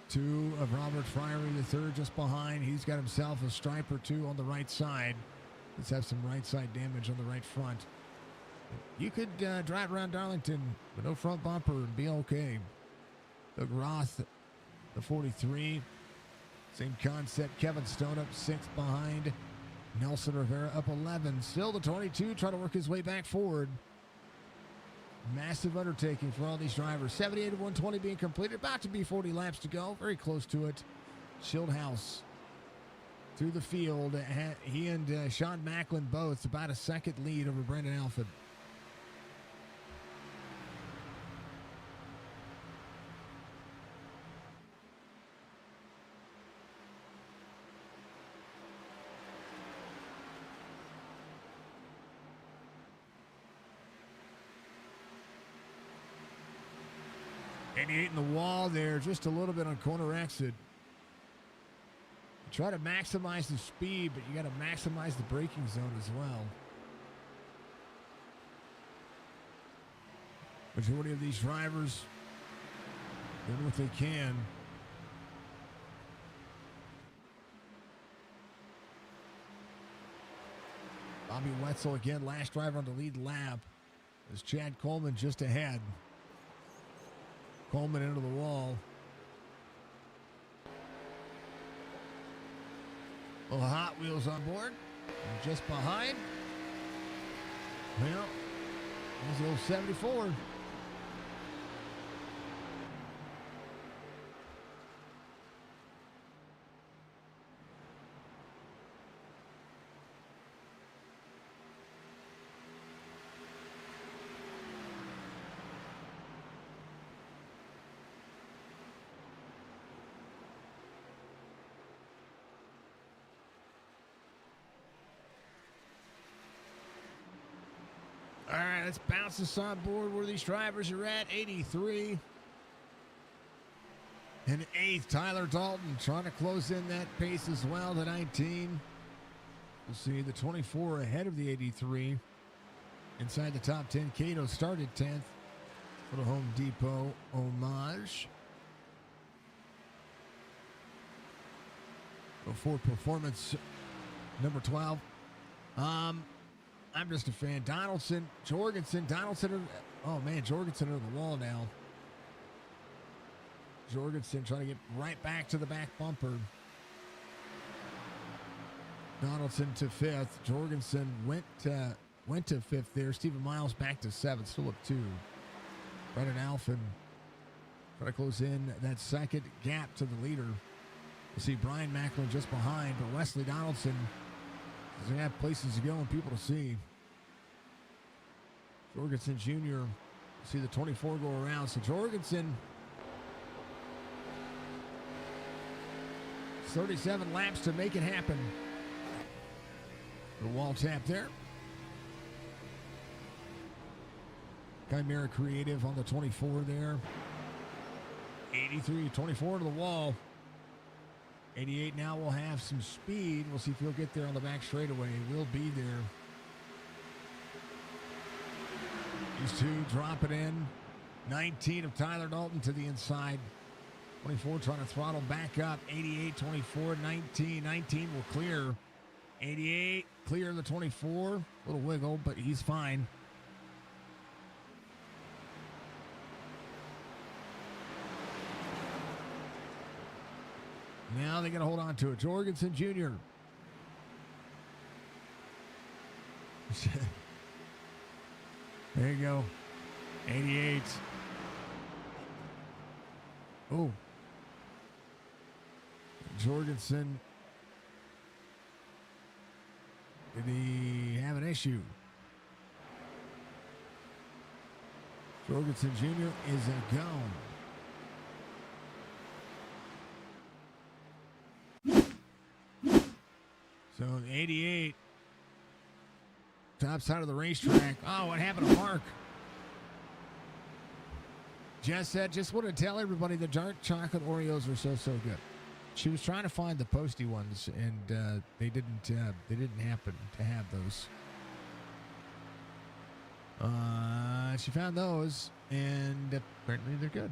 Two of Robert Friery, the third just behind. He's got himself a stripe or two on the right side. Let's have some right side damage on the right front. You could drive around Darlington with no front bumper and be okay. Doug Roth, the 43. Same concept. Kevin Stone up 6 behind. Nelson Rivera up 11. Still the 22 trying to work his way back forward. Massive undertaking for all these drivers. 78 of 120 being completed. About to be 40 laps to go. Very close to it. Shieldhouse through the field. He and Sean Macklin both about a second lead over Brendan Alford. And hitting the wall there just a little bit on corner exit. Try to maximize the speed, but you got to maximize the braking zone as well. Majority of these drivers doing what they can. Bobby Wetzel again, last driver on the lead lap. As Chad Coleman just ahead. Coleman into the wall. Little Hot Wheels on board. And just behind. Well, there's the old 74. All right, let's bounce this on board where these drivers are at. 83. And 8th, Tyler Dalton trying to close in that pace as well to 19. We'll see the 24 ahead of the 83. Inside the top 10, Cato started 10th for the Home Depot homage. For performance number 12. I'm just a fan. Donaldson, Jorgensen, oh man, Jorgensen into the wall now. Jorgensen trying to get right back to the back bumper. Donaldson to fifth. Jorgensen went to fifth there. Stephen Miles back to seventh, still up two. Brendan Alphen trying to close in that second gap to the leader. We'll see Brian Macklin just behind, but Wesley Donaldson does have places to go and people to see. Jorgensen Jr. See the 24 go around. So Jorgensen, 37 laps to make it happen. The wall tap there. Chimera Creative on the 24 there. 83, 24 to the wall. 88 now will have some speed. We'll see if he'll get there on the back straightaway. He will be there. These two drop it in. 19 of Tyler Dalton to the inside. 24 trying to throttle back up. 88, 24, 19. 19 will clear. 88 clear the 24. Little wiggle, but he's fine. Now they got to hold on to it. Jorgensen Jr. There you go. 88. Oh. Jorgensen. Did he have an issue? Jorgensen Jr. is a go. So 88, top side of the racetrack. Oh, what happened to Mark? Jess said, just want to tell everybody the dark chocolate Oreos are so good. She was trying to find the posty ones, and they didn't happen to have those. She found those, and apparently they're good.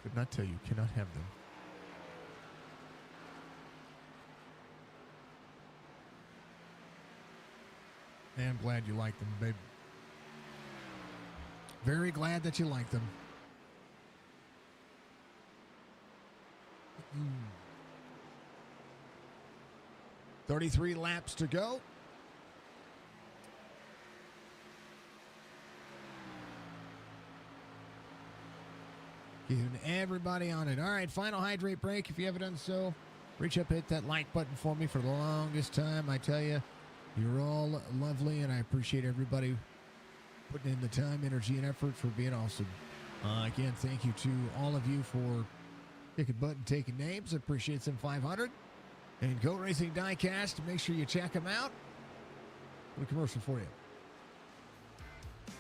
Could not tell you, cannot have them. I'm glad you like them, babe. Very glad that you like them. 33 laps to go. Keeping everybody on it. All right, final hydrate break. If you haven't done so, reach up, hit that like button for me for the longest time. I tell you, you're all lovely, and I appreciate everybody putting in the time, energy, and effort for being awesome. Again, thank you to all of you for picking button, taking names. I appreciate SIM500 and Go Racing Diecast. Make sure you check them out. A commercial for you.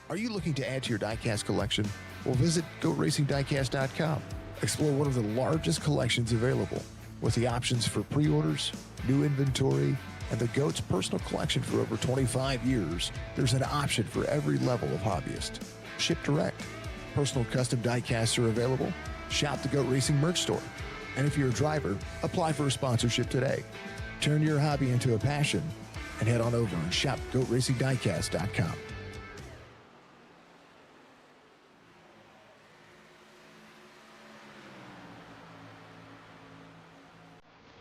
Are you looking to add to your diecast collection? Well, visit GoRacingDiecast.com. Explore one of the largest collections available with the options for pre-orders, new inventory, and the GOAT's personal collection for over 25 years. There's an option for every level of hobbyist. Ship direct. Personal custom diecasts are available. Shop the GOAT Racing merch store. And if you're a driver, apply for a sponsorship today. Turn your hobby into a passion and head on over and shop GoATRacingDiecast.com.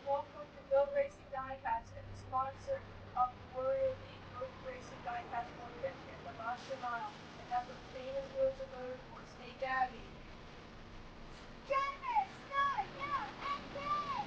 Welcome to Go Racing Diecast and the sponsor of the Warrior League Go Racing Diecast Motivation and the Mastermind and have the famous wheels of motorsports. Stay Gabby. Drivers, start now, exit!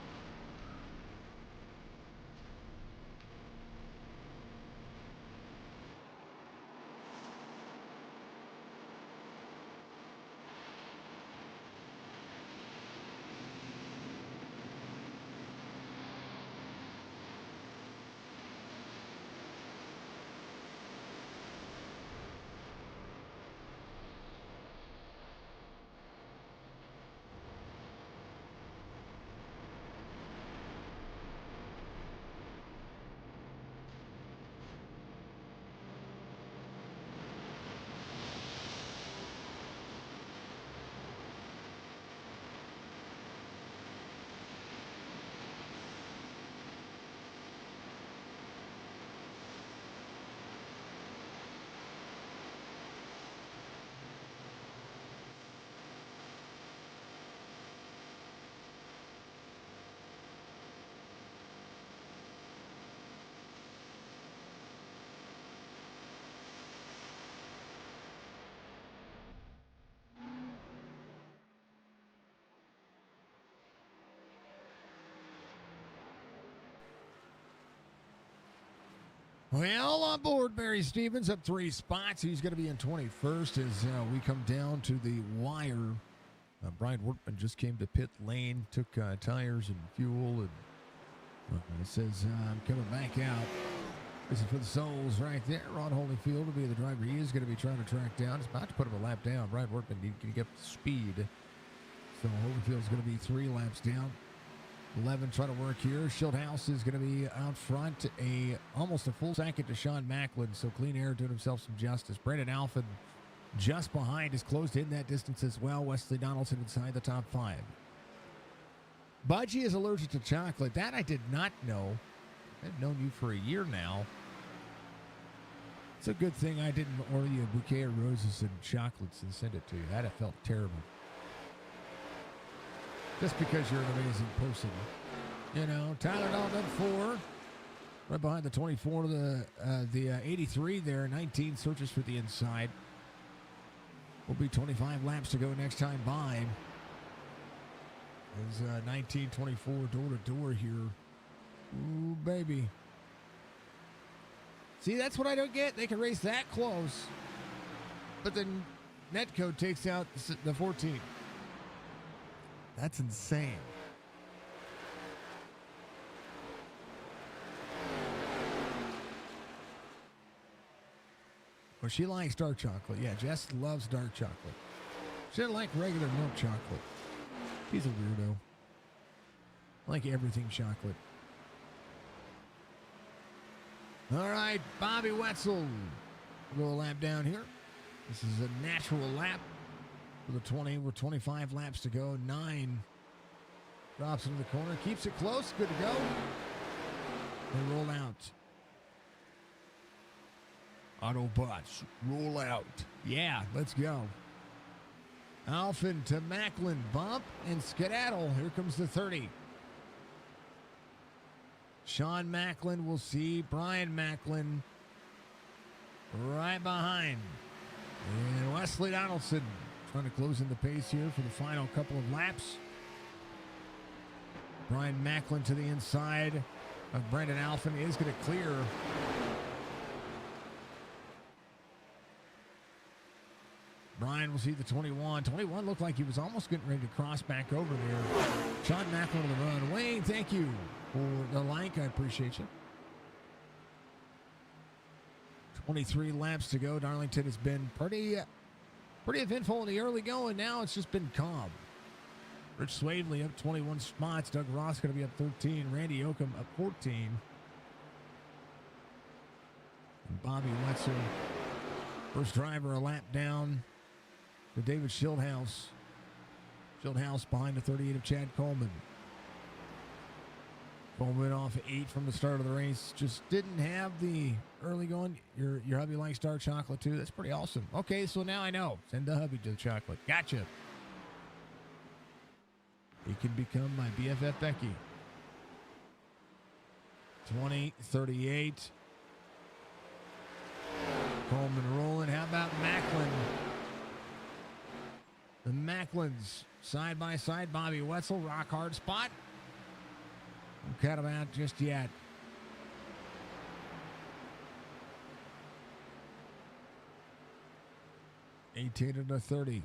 Well, on board, Barry Stevens up 3 spots. He's going to be in 21st as we come down to the wire. Brian Workman just came to pit lane, took tires and fuel, and it says, I'm coming back out. This is for the Souls right there. Ron Holyfield will be the driver. He is going to be trying to track down. He's about to put him a lap down. Brian Workman needs to get up to speed. So Holyfield's going to be 3 laps down. 11 trying to work here. Schildhouse is going to be out front. Almost a full second to Sean Macklin. So Clean Air doing himself some justice. Brandon Alphen just behind is closed in that distance as well. Wesley Donaldson inside the top 5. Budgie is allergic to chocolate. That I did not know. I've known you for a year now. It's a good thing I didn't order you a bouquet of roses and chocolates and send it to you. That have felt terrible. Just because you're an amazing person. You know, Tyler Dalton 4. Right behind the 24, the 83 there. 19 searches for the inside. Will be 25 laps to go next time by. There's 19-24 door-to-door here. Ooh, baby. See, that's what I don't get. They can race that close. But then Netco takes out the 14. That's insane. Well, she likes dark chocolate. Yeah, Jess loves dark chocolate. She doesn't like regular milk chocolate. She's a weirdo. I like everything chocolate. All right, Bobby Wetzel. Go a lap down here. This is a natural lap for the 20. We're 25 laps to go. 9 drops into the corner. Keeps it close. Good to go. They roll out. Autobots, roll out. Yeah, let's go. Alphen to Macklin. Bump and skedaddle. Here comes the 30. Sean Macklin will see Brian Macklin right behind. And Wesley Donaldson trying to close in the pace here for the final couple of laps. Brian Macklin to the inside of Brandon Alphen is going to clear. Brian will see the 21. 21 looked like he was almost getting ready to cross back over there. Sean Macklin on the run. Wayne, thank you for the like. I appreciate you. 23 laps to go. Darlington has been pretty eventful in the early going. Now it's just been calm. Rich Swavely up 21 spots. Doug Ross going to be up 13. Randy Oakham up 14. And Bobby Wetzel, first driver, a lap down to David Schildhouse. Schildhouse behind the 38 of Chad Coleman. Coleman off 8 from the start of the race. Just didn't have the early going. Your hubby likes dark chocolate too. That's pretty awesome. Okay, so now I know. Send the hubby to the chocolate. Gotcha. He can become my BFF Becky. 20-38. Coleman rolling. How about Macklin? The Macklins side by side. Bobby Wetzel, rock hard spot. Don't cut him out just yet. (18-30).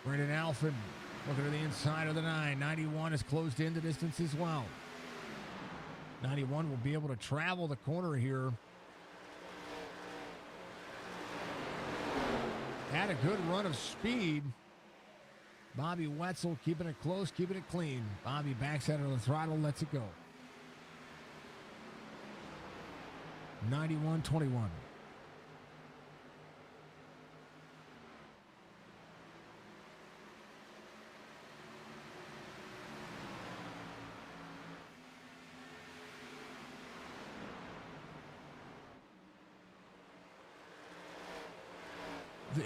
Brandon Alphen looking to the inside of the 9. 91 is closed in the distance as well. 91 will be able to travel the corner here. Had a good run of speed. Bobby Wetzel keeping it close, keeping it clean. Bobby backs out of the throttle, lets it go. 91-21.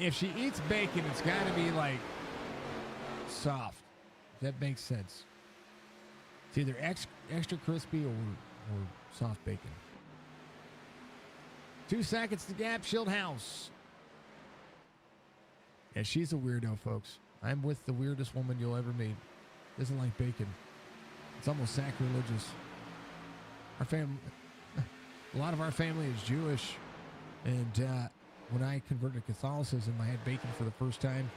If she eats bacon, it's got to be like soft. That makes sense. It's either extra crispy or soft bacon. 2 seconds to gap. Schildhouse. Yeah, she's a weirdo, folks. I'm with the weirdest woman you'll ever meet. Doesn't like bacon. It's almost sacrilegious. Our family, a lot of our family is Jewish, and when I converted to Catholicism, I had bacon for the first time.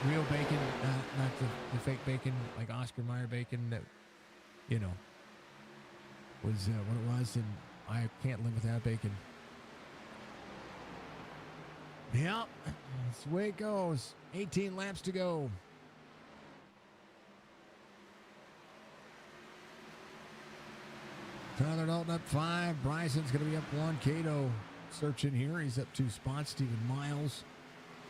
Real bacon, not the fake bacon, like Oscar Mayer bacon that, you know, was what it was, and I can't live without bacon. Yep, that's the way it goes. 18 laps to go. Tyler Dalton up 5. Bryson's going to be up 1. Cato searching here. He's up 2 spots. Stephen Miles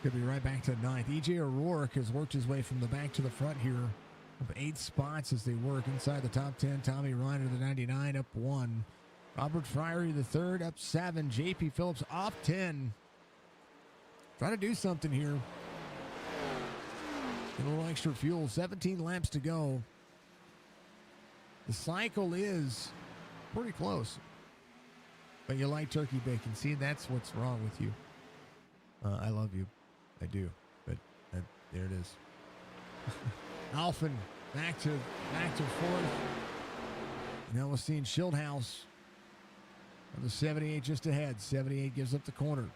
going to be right back to 9th. EJ O'Rourke has worked his way from the back to the front here of 8 spots as they work inside the top 10. Tommy Reiner, the 99, up 1. Robert Fryery, the 3rd, up 7. JP Phillips off 10. Trying to do something here. Get a little extra fuel. 17 laps to go. The cycle is pretty close. But you like turkey bacon. See, that's what's wrong with you. I love you. I do. But there it is. Alphen back to 4th. Now we're seeing Schildhouse on the 78 just ahead. 78 gives up the corner.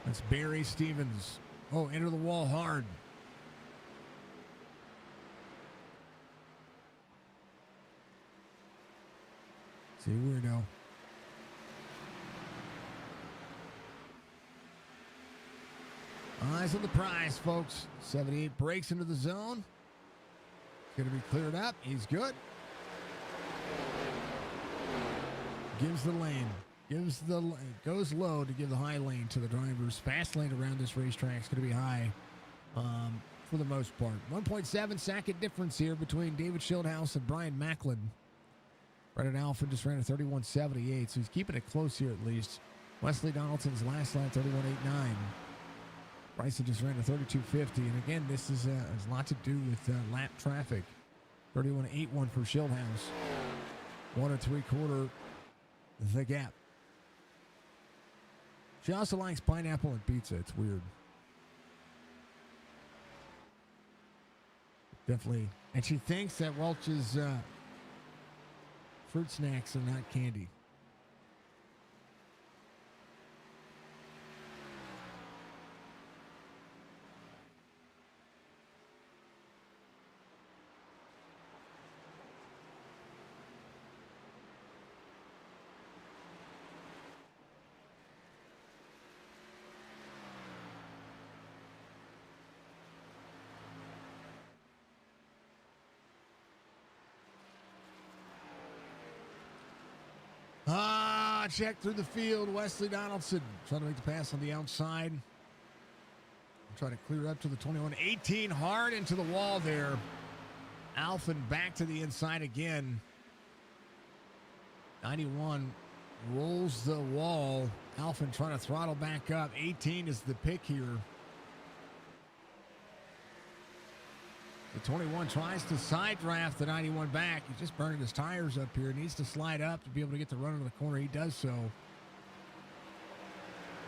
That's Barry Stevens. Oh, enter the wall hard. See, weirdo. Eyes on the prize, folks. 78 breaks into the zone. Going to be cleared up. He's good. Gives the lane. Goes low to give the high lane to the drivers. Fast lane around this racetrack is going to be high for the most part. 1.7 second difference here between David Schildhouse and Brian Macklin. Brendan Alphen just ran a 31.78, so he's keeping it close here at least. Wesley Donaldson's last lap, 31.89. Bryson just ran a 32.50, and again, this has a lot to do with lap traffic. 31.81 for Schildhouse. 1 3/4 the gap. She also likes pineapple and pizza. It's weird. Definitely. And she thinks that Welch's fruit snacks are not candy. Check through the field. Wesley Donaldson trying to make the pass on the outside. Try to clear up to the 21. 18 hard into the wall there. Alphen back to the inside again. 91 rolls the wall. Alphen trying to throttle back up. 18 is the pick here. The 21 tries to side draft the 91 back. He's just burning his tires up here. Needs to slide up to be able to get the run into the corner. He does so.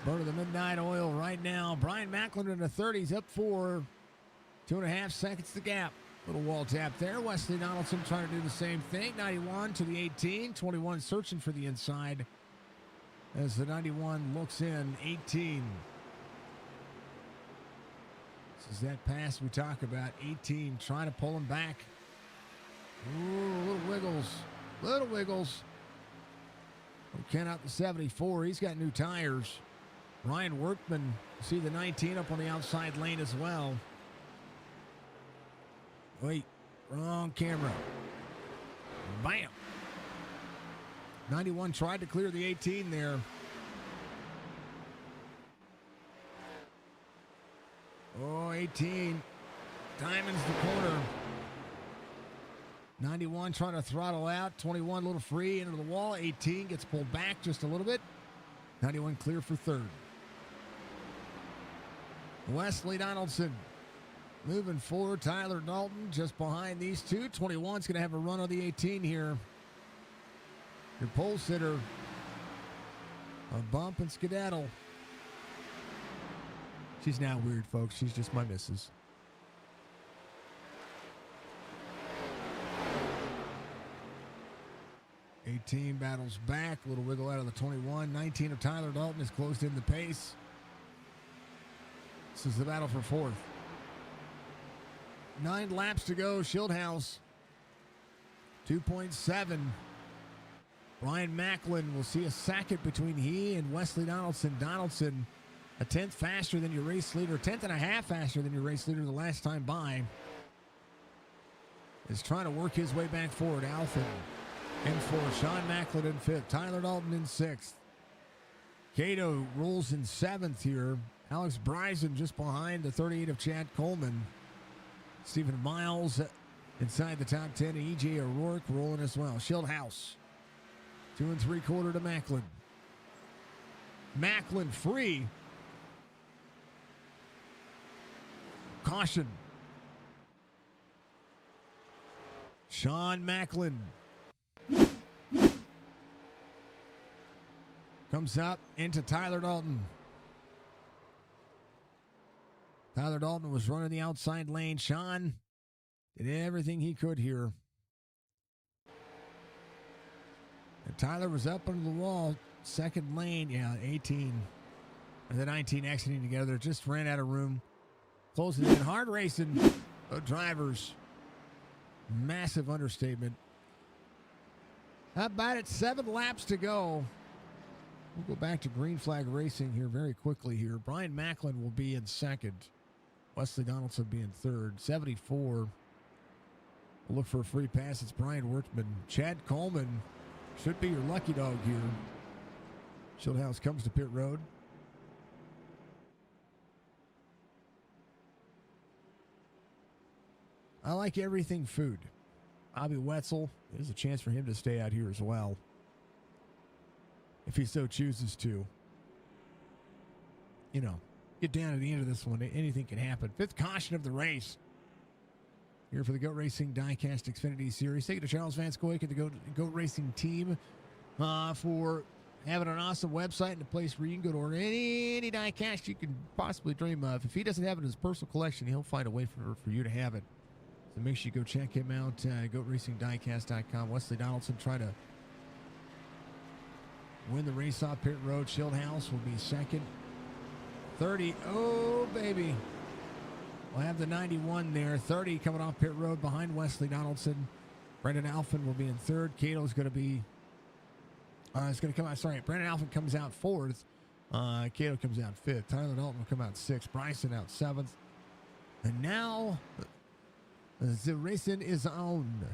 Burn of the midnight oil right now. Brian Macklin in the 30s, up 4. 2.5 seconds the gap. Little wall tap there. Wesley Donaldson trying to do the same thing. 91 to the 18. 21 searching for the inside as the 91 looks in. 18. This is that pass we talk about. 18 trying to pull him back. Ooh, little wiggles. Little wiggles. Ken out the 74. He's got new tires. Ryan Workman, see the 19 up on the outside lane as well. Wait, wrong camera. Bam. 91 tried to clear the 18 there. Oh, 18. Diamonds the corner. 91 trying to throttle out. 21 a little free into the wall. 18 gets pulled back just a little bit. 91 clear for 3rd. Wesley Donaldson moving forward. Tyler Dalton just behind these two. 21's going to have a run on the 18 here. Your pole sitter. A bump and skedaddle. She's now weird, folks. She's just my missus. 18 battles back. A little wiggle out of the 21. 19 of Tyler Dalton has closed in the pace. This is the battle for fourth. 9 laps to go. Schildhouse, 2.7. Brian Macklin will see a second between he and Wesley Donaldson. Donaldson, a 10th faster than your race leader, 10th and a half faster than your race leader the last time by. Is trying to work his way back forward. Alfin in fourth. Sean Macklin in fifth. Tyler Dalton in sixth. Cato rolls in seventh here. Alex Bryson just behind the 38 of Chad Coleman. Stephen Miles inside the top 10. E.J. O'Rourke rolling as well. Schildhouse, 2 3/4 to Macklin. Macklin free. Caution. Sean Macklin comes up into Tyler Dalton. Tyler Dalton was running the outside lane. Sean did everything he could here. And Tyler was up under the wall. Second lane, 18 and the 19 exiting together. Just ran out of room. Closing in. Hard racing drivers. Massive understatement. How about it? 7 laps to go. We'll go back to green flag racing here very quickly here. Brian Macklin will be in second. Wesley Donaldson be in third. 74. We'll look for a free pass. It's Brian Wertman. Chad Coleman should be your lucky dog here. Schildhouse comes to pit road. I like everything food. Bobby Wetzel, there's a chance for him to stay out here as well, if he so chooses to. You know, get down to the end of this one, anything can happen. 5th caution of the race here for the Goat Racing Diecast Xfinity Series. Thank you to Charles Van Scoyk and the Goat Racing team for having an awesome website and a place where you can go to order any diecast you can possibly dream of. If he doesn't have it in his personal collection, he'll find a way for you to have it. So make sure you go check him out, GoatRacingDiecast.com. Wesley Donaldson trying to win the race off pit road. Schildhouse will be second. 30, oh baby. We'll have the 91 there. 30 coming off pit road behind Wesley Donaldson. Brendan Alfin will be in third. Cato's going to be, Brandon Alfin comes out fourth. Cato comes out fifth. Tyler Dalton will come out sixth. Bryson out seventh. And now the racing is on.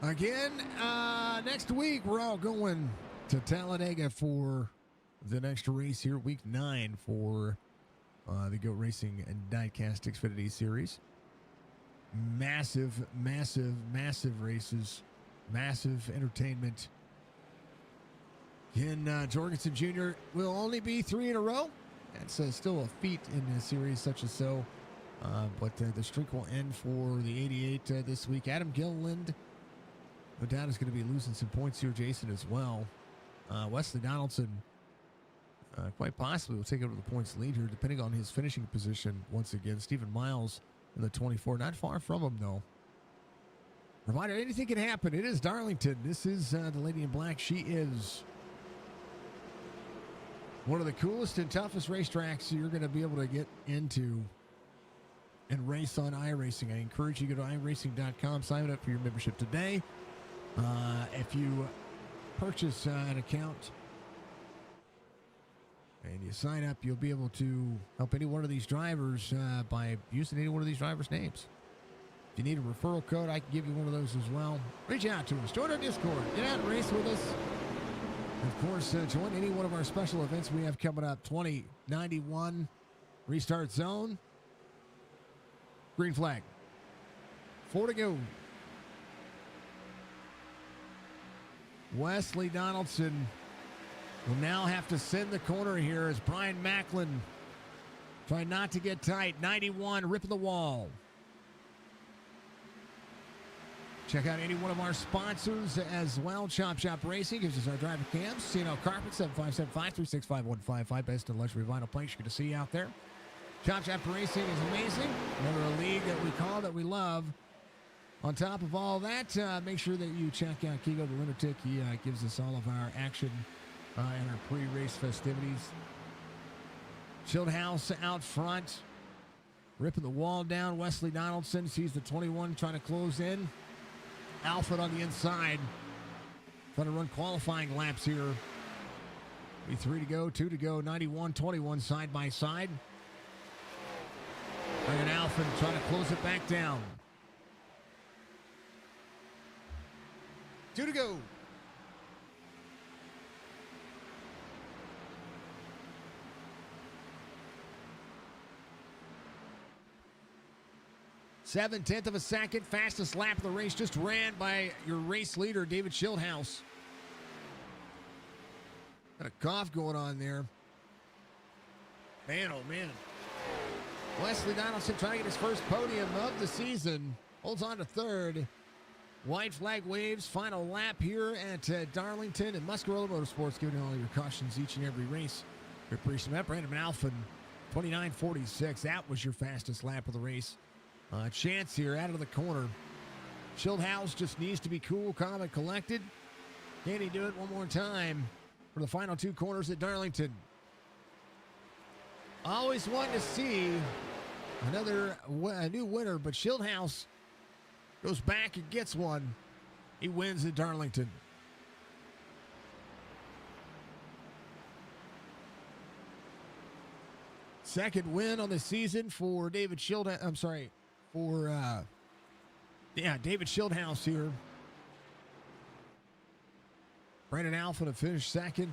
Again, next week we're all going to Talladega for the next race here, week 9 for the Goat Racing and Diecast Xfinity Series. Massive, massive, massive races, massive entertainment. Ken Jorgensen Jr. will only be 3 in a row. That's still a feat in a series such as so. But the streak will end for the 88 this week. Adam Gilliland, no doubt, is going to be losing some points here. Jason as well. Wesley Donaldson, quite possibly, will take over the points lead here, depending on his finishing position once again. Stephen Miles in the 24, not far from him, though. Reminder, anything can happen. It is Darlington. This is the Lady in Black. She is one of the coolest and toughest racetracks you're going to be able to get into and race on iRacing. I encourage you to go to iRacing.com, sign up for your membership today. If you purchase an account and you sign up, you'll be able to help any one of these drivers by using any one of these drivers' names. If you need a referral code, I can give you one of those as well. Reach out to us. Join our Discord. Get out and race with us. Of course, join any one of our special events we have coming up. 2091 Restart Zone. Green flag. 4 to go. Wesley Donaldson will now have to send the corner here as Brian Macklin trying not to get tight. 91, ripping the wall. Check out any one of our sponsors as well. Chop Shop Racing gives us our driver cams. CNL Carpet, 757-536-5155. Best in luxury vinyl planks you're going to see out there. Chop Shop Racing is amazing. Another league that we call, that we love. On top of all that, make sure that you check out Kigo the Lunatic. He gives us all of our action and our pre-race festivities. Chilled House out front. Ripping the wall down. Wesley Donaldson sees the 21 trying to close in. Alfred on the inside. Trying to run qualifying laps here. 3 to go, 2 to go. 91-21 side by side. And Alfred trying to close it back down. 2 to go. Seven-tenth of a second, fastest lap of the race just ran by your race leader, David Schildhouse. Got a cough going on there. Man, oh man. Wesley Donaldson trying to get his first podium of the season. Holds on to third. White flag waves, final lap here at Darlington and Muscarella Motorsports, giving all your cautions each and every race. We appreciate that. Brandon Alphin, 29.46. That was your fastest lap of the race. Chance here out of the corner. Schildhouse just needs to be cool, calm, and collected. Can he do it one more time for the final 2 corners at Darlington? Always wanted to see a new winner, but Schildhouse goes back and gets one. He wins at Darlington. Second win on the season for David Schildhouse. I'm sorry, David Schildhouse here. Brandon Alpha to finish second.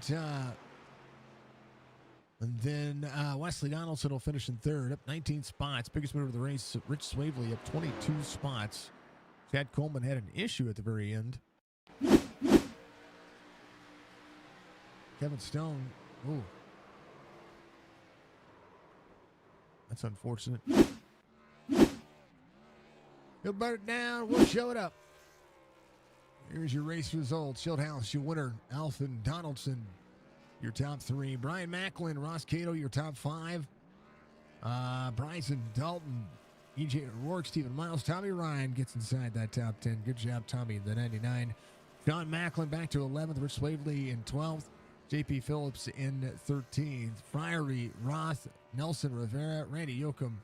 And then Wesley Donaldson will finish in third, up 19 spots. Biggest winner of the race, Rich Swavely, up 22 spots. Chad Coleman had an issue at the very end. Kevin Stone, ooh. That's unfortunate. He'll burn it down. We'll show it up. Here's your race results. Schildhouse, your winner. Alphin Donaldson, your top 3. Brian Macklin, Ross Cato, your top 5. Bryson Dalton, EJ O'Rourke, Stephen Miles. Tommy Ryan gets inside that top 10. Good job, Tommy, the 99. John Macklin back to 11th. Rich Swavely in 12th. JP Phillips in 13th. Friery, Roth, Nelson Rivera, Randy Yoakum,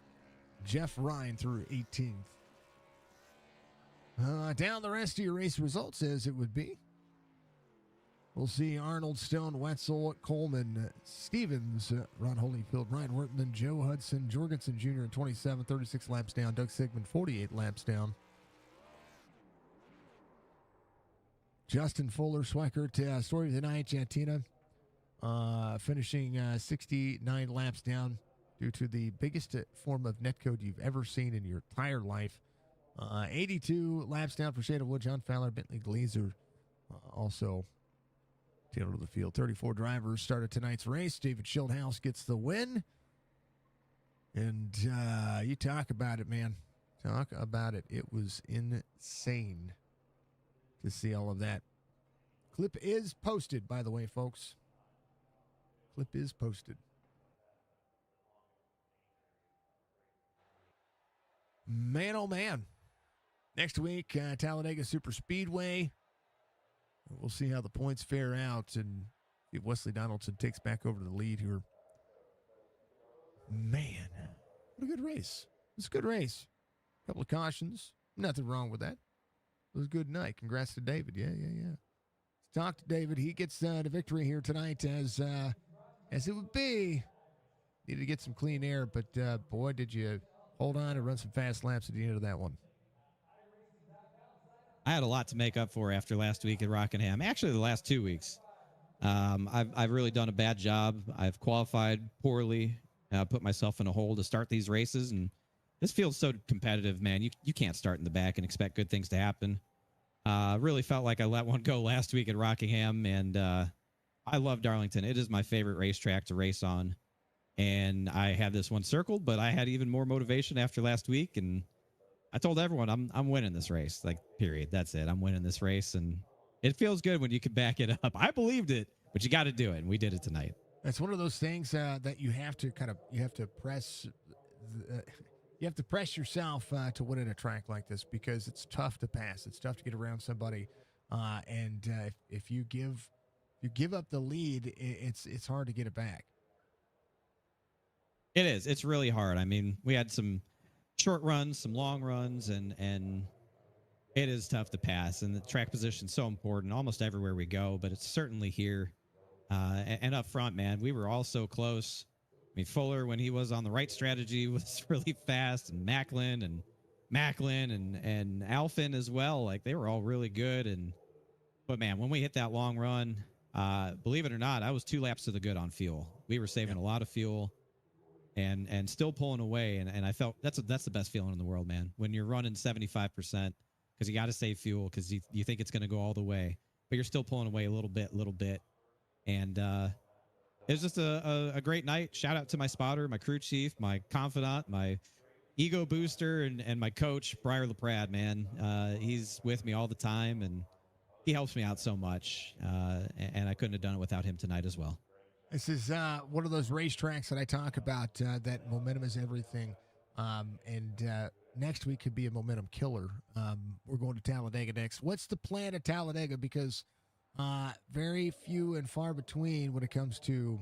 Jeff Ryan through 18th. Down the rest of your race results as it would be. We'll see Arnold, Stone, Wetzel, Coleman, Stevens, Ron Holyfield, Ryan Wortman, Joe Hudson, Jorgensen Jr. in 27, 36 laps down. Doug Sigmund, 48 laps down. Justin Fuller, Schweikert, story of the night, Jantina, finishing 69 laps down due to the biggest form of netcode you've ever seen in your entire life. 82 laps down for Shada Wood, John Fowler, Bentley Glazer, also tailed to the field. 34 drivers started tonight's race. David Schildhouse gets the win. And you talk about it, man. Talk about it. It was insane to see all of that. Clip is posted, by the way, folks. Clip is posted. Man, oh man. Next week, Talladega Super Speedway. We'll see how the points fare out and if Wesley Donaldson takes back over the lead here. Man, what a good race. It's a good race. A couple of cautions. Nothing wrong with that. It was a good night. Congrats to David. Yeah. Let's talk to David. He gets the victory here tonight as it would be. Needed to get some clean air, but boy, did you hold on and run some fast laps at the end of that one. I had a lot to make up for after last week at Rockingham. Actually, the last 2 weeks. I've really done a bad job. I've qualified poorly, put myself in a hole to start these races, and this field's so competitive, man. You can't start in the back and expect good things to happen. Really felt like I let one go last week at Rockingham, and I love Darlington. It is my favorite racetrack to race on, and I had this one circled, but I had even more motivation after last week, and I told everyone I'm winning this race. Like, period. That's it. I'm winning this race, and it feels good when you can back it up. I believed it, but you got to do it, and we did it tonight. That's one of those things that you have to press. You have to press yourself to win at a track like this because it's tough to pass. It's tough to get around somebody, and if you give up the lead, it's hard to get it back. It is. It's really hard. I mean, we had some short runs, some long runs, and it is tough to pass. And the track position is so important almost everywhere we go, but it's certainly here. And up front, man, we were all so close. I mean, Fuller, when he was on the right strategy, was really fast, and Macklin and Alfin as well. Like, they were all really good. But man, when we hit that long run, believe it or not, I was 2 laps to the good on fuel. We were saving a lot of fuel and still pulling away. And I felt that's the best feeling in the world, man. When you're running 75%, because you got to save fuel because you think it's going to go all the way, but you're still pulling away a little bit. And it was just a great night. Shout out to my spotter, my crew chief, my confidant, my ego booster, and my coach, Briar LaPrade, man. He's with me all the time, and he helps me out so much. And I couldn't have done it without him tonight as well. This is one of those racetracks that I talk about that momentum is everything. And next week could be a momentum killer. We're going to Talladega next. What's the plan at Talladega? Because very few and far between when it comes to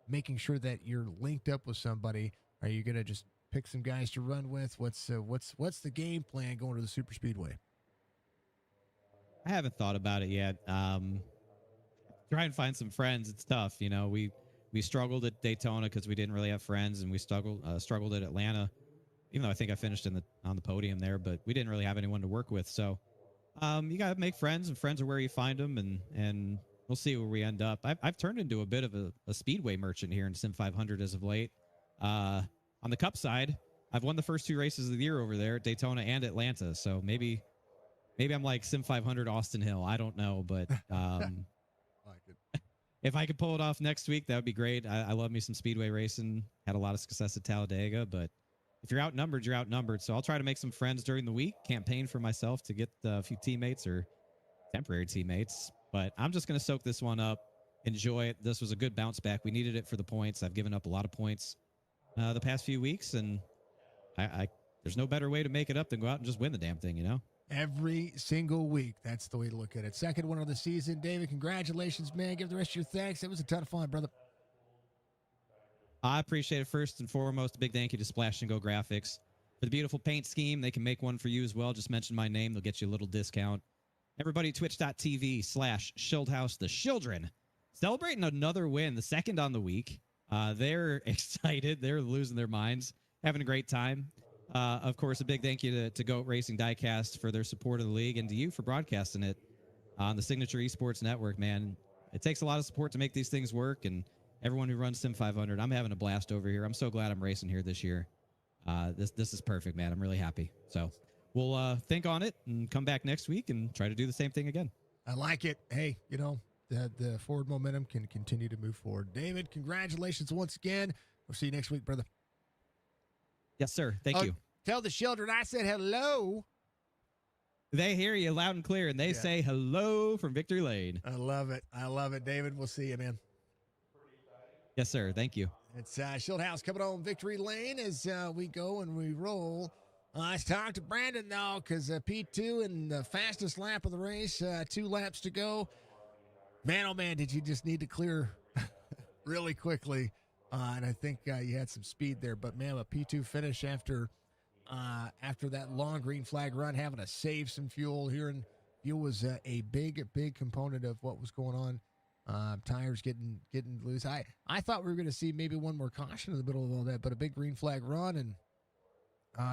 making sure that you're linked up with somebody. Are you going to just pick some guys to run with? What's the game plan going to the super speedway? I haven't thought about it yet. Try and find some friends. It's tough. You know, we struggled at Daytona because we didn't really have friends, and we struggled at Atlanta, even though I think I finished on the podium there, but we didn't really have anyone to work with. So you got to make friends, and friends are where you find them, and we'll see where we end up. I've turned into a bit of a speedway merchant here in SIM500 as of late. On the Cup side, I've won the first 2 races of the year over there at Daytona and Atlanta. So maybe I'm like SIM500 Austin Hill. I don't know, but if I could pull it off next week, that would be great. I love me some speedway racing. Had a lot of success at Talladega, but if you're outnumbered, you're outnumbered. So I'll try to make some friends during the week, campaign for myself to get a few teammates or temporary teammates. But I'm just going to soak this one up, enjoy it. This was a good bounce back. We needed it for the points. I've given up a lot of points the past few weeks, and there's no better way to make it up than go out and just win the damn thing, you know? Every single week. That's the way to look at it. Second one of the season. David, congratulations, man. Give the rest of your thanks. It was a ton of fun, brother. I appreciate it. First and foremost, a big thank you to Splash and Go Graphics for the beautiful paint scheme. They can make one for you as well. Just mention my name. They'll get you a little discount. Everybody, twitch.tv/Shieldhouse, the children, celebrating another win, the second on the week. They're excited. They're losing their minds, having a great time. Of course, a big thank you to Goat Racing Diecast for their support of the league, and to you for broadcasting it on the Signature Esports Network, man. It takes a lot of support to make these things work, and everyone who runs Sim500, I'm having a blast over here. I'm so glad I'm racing here this year. This is perfect, man. I'm really happy. So we'll think on it and come back next week and try to do the same thing again. I like it. Hey, you know, the forward momentum can continue to move forward. David, congratulations once again. We'll see you next week, brother. Yes, sir. Thank you. Tell the children I said hello. They hear you loud and clear, and they say hello from Victory Lane. I love it. I love it, David. We'll see you, man. Yes, sir. Thank you. It's Shieldhouse coming on Victory Lane as we go and we roll. Let's talk to Brandon, though, because P2 in the fastest lap of the race, 2 laps to go. Man, oh, man, did you just need to clear really quickly. And I think you had some speed there. But, man, a P2 finish after that long green flag run, having to save some fuel here. And fuel was a big component of what was going on. Tires getting loose. I thought we were going to see maybe one more caution in the middle of all that, but a big green flag run, and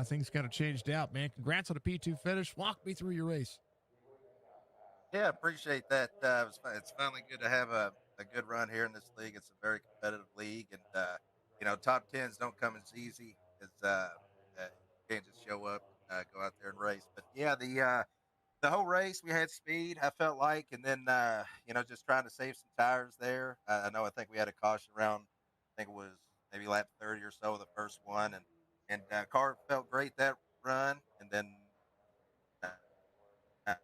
things kind of changed out, man. Congrats on a P2 finish. Walk me through your race. Yeah, appreciate that. It's finally good to have a good run here in this league. It's a very competitive league, and top 10s don't come as easy as you can't just show up, go out there and race. But yeah, the whole race we had speed, I felt like, and then just trying to save some tires there. I think we had a caution around, I think it was maybe lap 30 or so, the first one, and car felt great that run, and then uh, uh,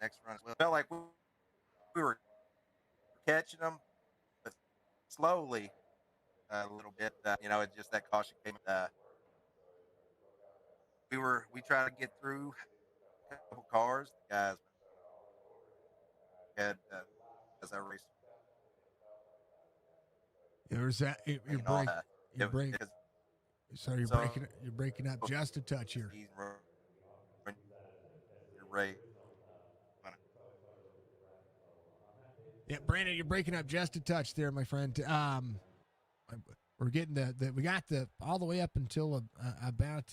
next run as well. Felt like we were catching them, but slowly a little bit. It's just that caution came. We tried to get through a couple cars. The guys had as I raced, There's that. You're you know, break. You're break. it was Sorry, so you're breaking up just a touch here. easy when you're race. Yeah, Brandon, you're breaking up just a touch there, my friend. We're getting we got the all the way up until about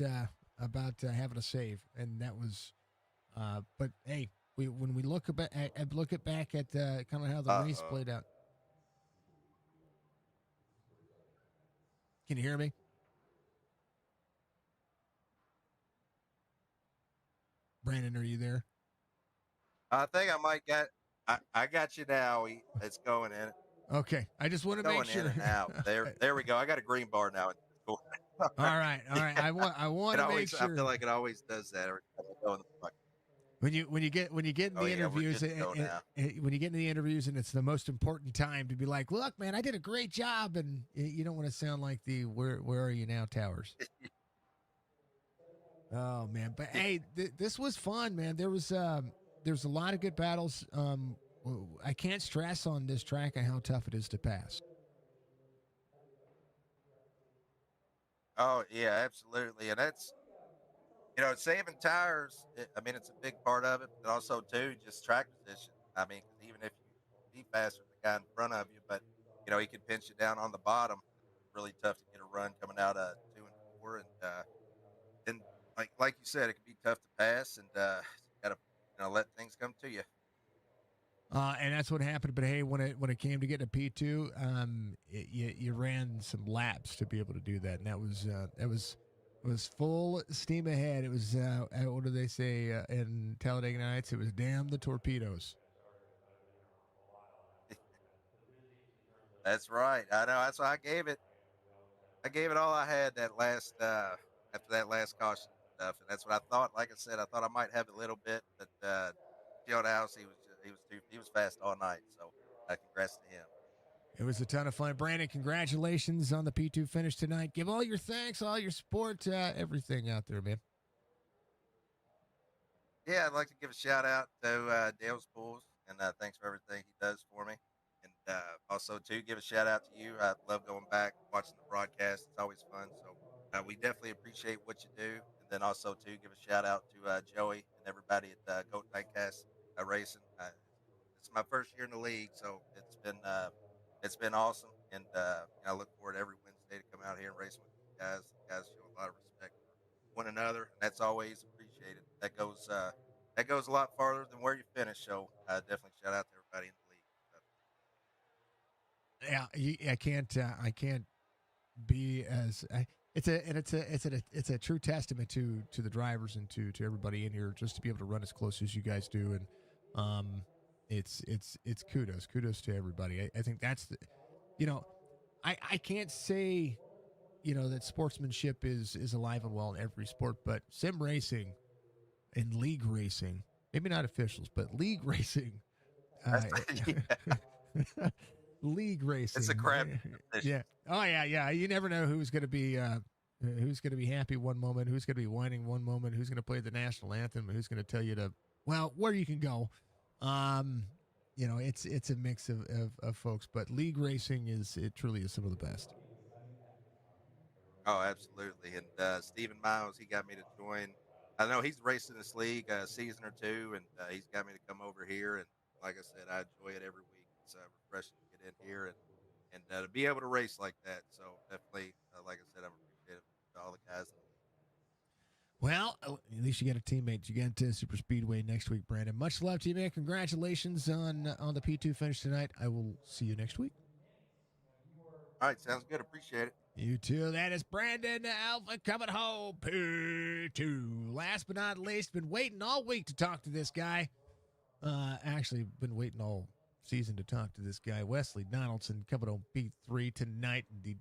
having a save, and that was. But hey, when we look back at kind of how the race played out. Can you hear me? Brandon, are you there? I think I might get. I got you now. It's going in. Okay, I just want to make sure. In and out. There we go. I got a green bar now. It's cool. All right. I want to make sure. I feel like it always does that every time I go in the fuck. When you get in the interviews, when you get in the interviews, and it's the most important time to be like, look, man, I did a great job, and you don't want to sound like the where are you now towers. Oh man, but hey, this was fun, man. There's a lot of good battles. I can't stress on this track how tough it is to pass. Oh yeah, absolutely, and that's saving tires. I mean, it's a big part of it, but also too just track position. I mean, 'cause even if you be faster than the guy in front of you, but he can pinch you down on the bottom. It's really tough to get a run coming out of 2 and 4, and like you said, it can be tough to pass, and you gotta let things come to you. And that's what happened. But hey, when it came to getting a P2, you ran some laps to be able to do that, and that was full steam ahead. It was what do they say in Talladega Nights? It was damn the torpedoes. That's right. I know. That's why I gave it. I gave it all I had that last after that last caution stuff, and that's what I thought. Like I said, I thought I might have a little bit, but House he was fast all night. So congrats to him. It was a ton of fun. Brandon, congratulations on the P2 finish tonight. Give all your thanks, all your support, everything out there, man. Yeah, I'd like to give a shout out to Dale's Pools, and thanks for everything he does for me. And also, too, give a shout out to you. I love going back, watching the broadcast. It's always fun. So we definitely appreciate what you do. And then also, too, give a shout out to Joey and everybody at GOAT Diecast Racing. It's my first year in the league, so it's been awesome. And I look forward every Wednesday to come out here and racing with you guys. You guys show a lot of respect for one another, and that's always appreciated. That goes a lot farther than where you finish. So definitely shout out to everybody in the league. Yeah, I can't be as it's a true testament to the drivers and to everybody in here just to be able to run as close as you guys do, and it's kudos to everybody. I think that's I can't say that sportsmanship is alive and well in every sport, but sim racing and league racing, maybe not officials, but league racing. League racing. It's a crap. Yeah. Oh yeah. You never know who's going to be happy one moment, who's going to be whining one moment, who's going to play the national anthem, who's going to tell you where you can go. It's a mix of folks, but league racing truly is some of the best. Oh, absolutely. And Stephen Miles, he got me to join. I know he's raced in this league a season or two, and he's got me to come over here. And like I said, I enjoy it every week. It's refreshing to get in here and to be able to race like that. So definitely, like I said, I'm appreciative to all the guys in the league. Well, at least you got a teammate. You get to Super Speedway next week, Brandon. Much love to you, man. Congratulations on the P2 finish tonight. I will see you next week. All right, sounds good. Appreciate it. You too. That is Brandon Alpha coming home. P2. Last but not least, been waiting all week to talk to this guy. Actually, been waiting all season to talk to this guy. Wesley Donaldson coming on P3 tonight in the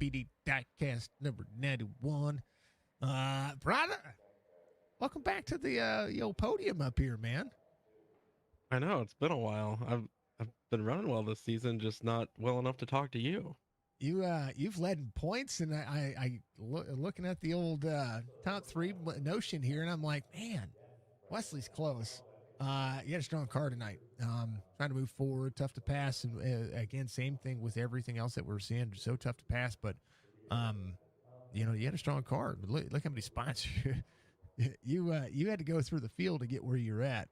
WBD Diecast number 91. Brother, Welcome back to the old podium up here, man. I know it's been a while. I've been running well this season, just not well enough to talk to you. You've led in points, and looking at the old top three notion here, and I'm like, man, Wesley's close. You had a strong car tonight. Trying to move forward, tough to pass, and again, same thing with everything else that we're seeing. So tough to pass, but you had a strong car. Look how many spots you had to go through the field to get where you're at.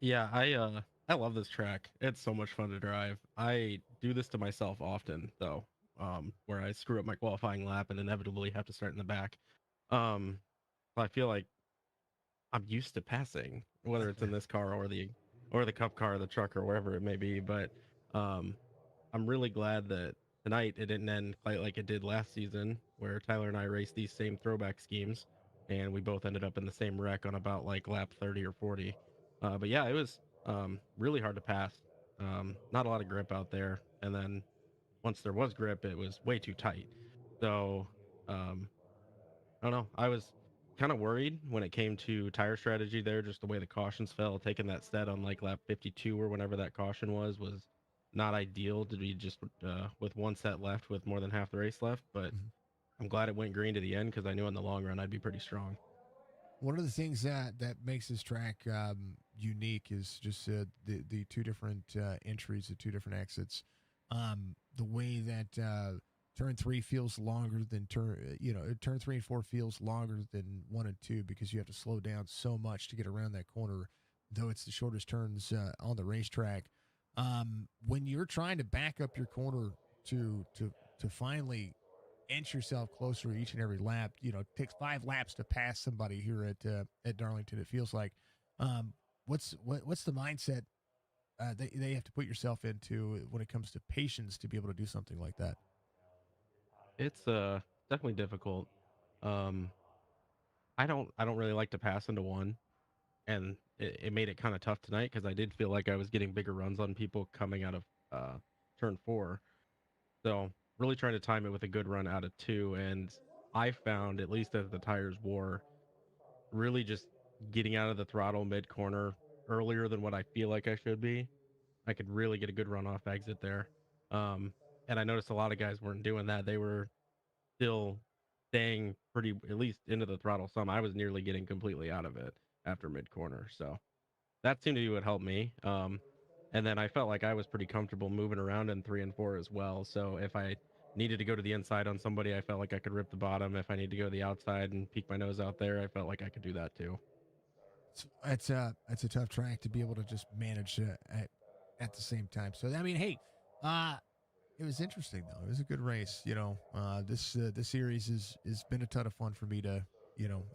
Yeah, I love this track. It's so much fun to drive. I do this to myself often though, where I screw up my qualifying lap and inevitably have to start in the back. I feel like I'm used to passing, whether it's in this car or the cup car, the truck, or wherever it may be. But um, I'm really glad that tonight it didn't end quite like it did last season, where Tyler and I raced these same throwback schemes, and we both ended up in the same wreck on about like lap 30 or 40. But yeah, it was really hard to pass. Not a lot of grip out there, and then once there was grip, it was way too tight. So um, I don't know. I was kind of worried when it came to tire strategy there, just the way the cautions fell. Taking that set on like lap 52 or whenever that caution was not ideal to be just with one set left with more than half the race left. But I'm glad it went green to the end because I knew in the long run I'd be pretty strong. One of the things that makes this track unique is just the two different entries, the two different exits. The way that turn 3 feels longer than turn 3 and 4 feels longer than 1 and 2 because you have to slow down so much to get around that corner, though it's the shortest turns on the racetrack. When you're trying to back up your corner to finally inch yourself closer each and every lap. It takes 5 laps to pass somebody here at Darlington. It feels like. What's the mindset they have to put yourself into when it comes to patience to be able to do something like that? It's definitely difficult. Um, I don't really like to pass into one, and it made it kind of tough tonight because I did feel like I was getting bigger runs on people coming out of turn 4. So really trying to time it with a good run out of 2, and I found, at least as the tires wore, really just getting out of the throttle mid corner earlier than what I feel like I should be. I could really get a good run off exit there. Um, and I noticed a lot of guys weren't doing that. They were still staying pretty, at least into the throttle some. I was nearly getting completely out of it after mid corner. So that seemed to be what helped me. And then I felt like I was pretty comfortable moving around in 3 and 4 as well. So if I needed to go to the inside on somebody, I felt like I could rip the bottom. If I need to go to the outside and peek my nose out there, I felt like I could do that too. It's a tough track to be able to just manage at the same time. So I mean, hey, it was interesting though. It was a good race. This series has been a ton of fun for me to.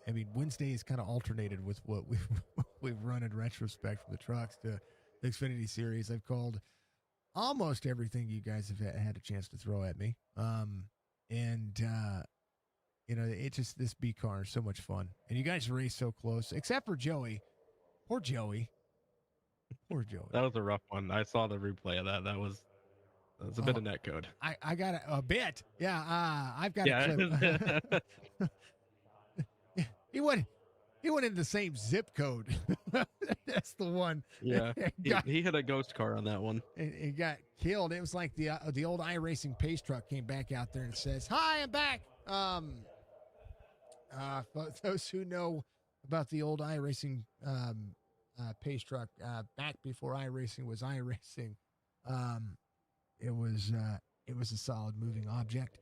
I mean, Wednesday is kind of alternated with what we've run in retrospect from the trucks to the Xfinity series. I've called almost everything you guys have had a chance to throw at me. It just, this B car is so much fun, and you guys race so close, except for Joey. Poor Joey. Poor Joey. That was a rough one. I saw the replay of that. That's a bit of net code. I got a bit. Yeah. I've got Yeah. a clip. He went in the same zip code. That's the one. Yeah. He hit a ghost car on that one. He got killed. It was like the old iRacing pace truck came back out there and says, "Hi, I'm back." For those who know about the old iRacing pace truck, back before iRacing was iRacing, it was a solid moving object.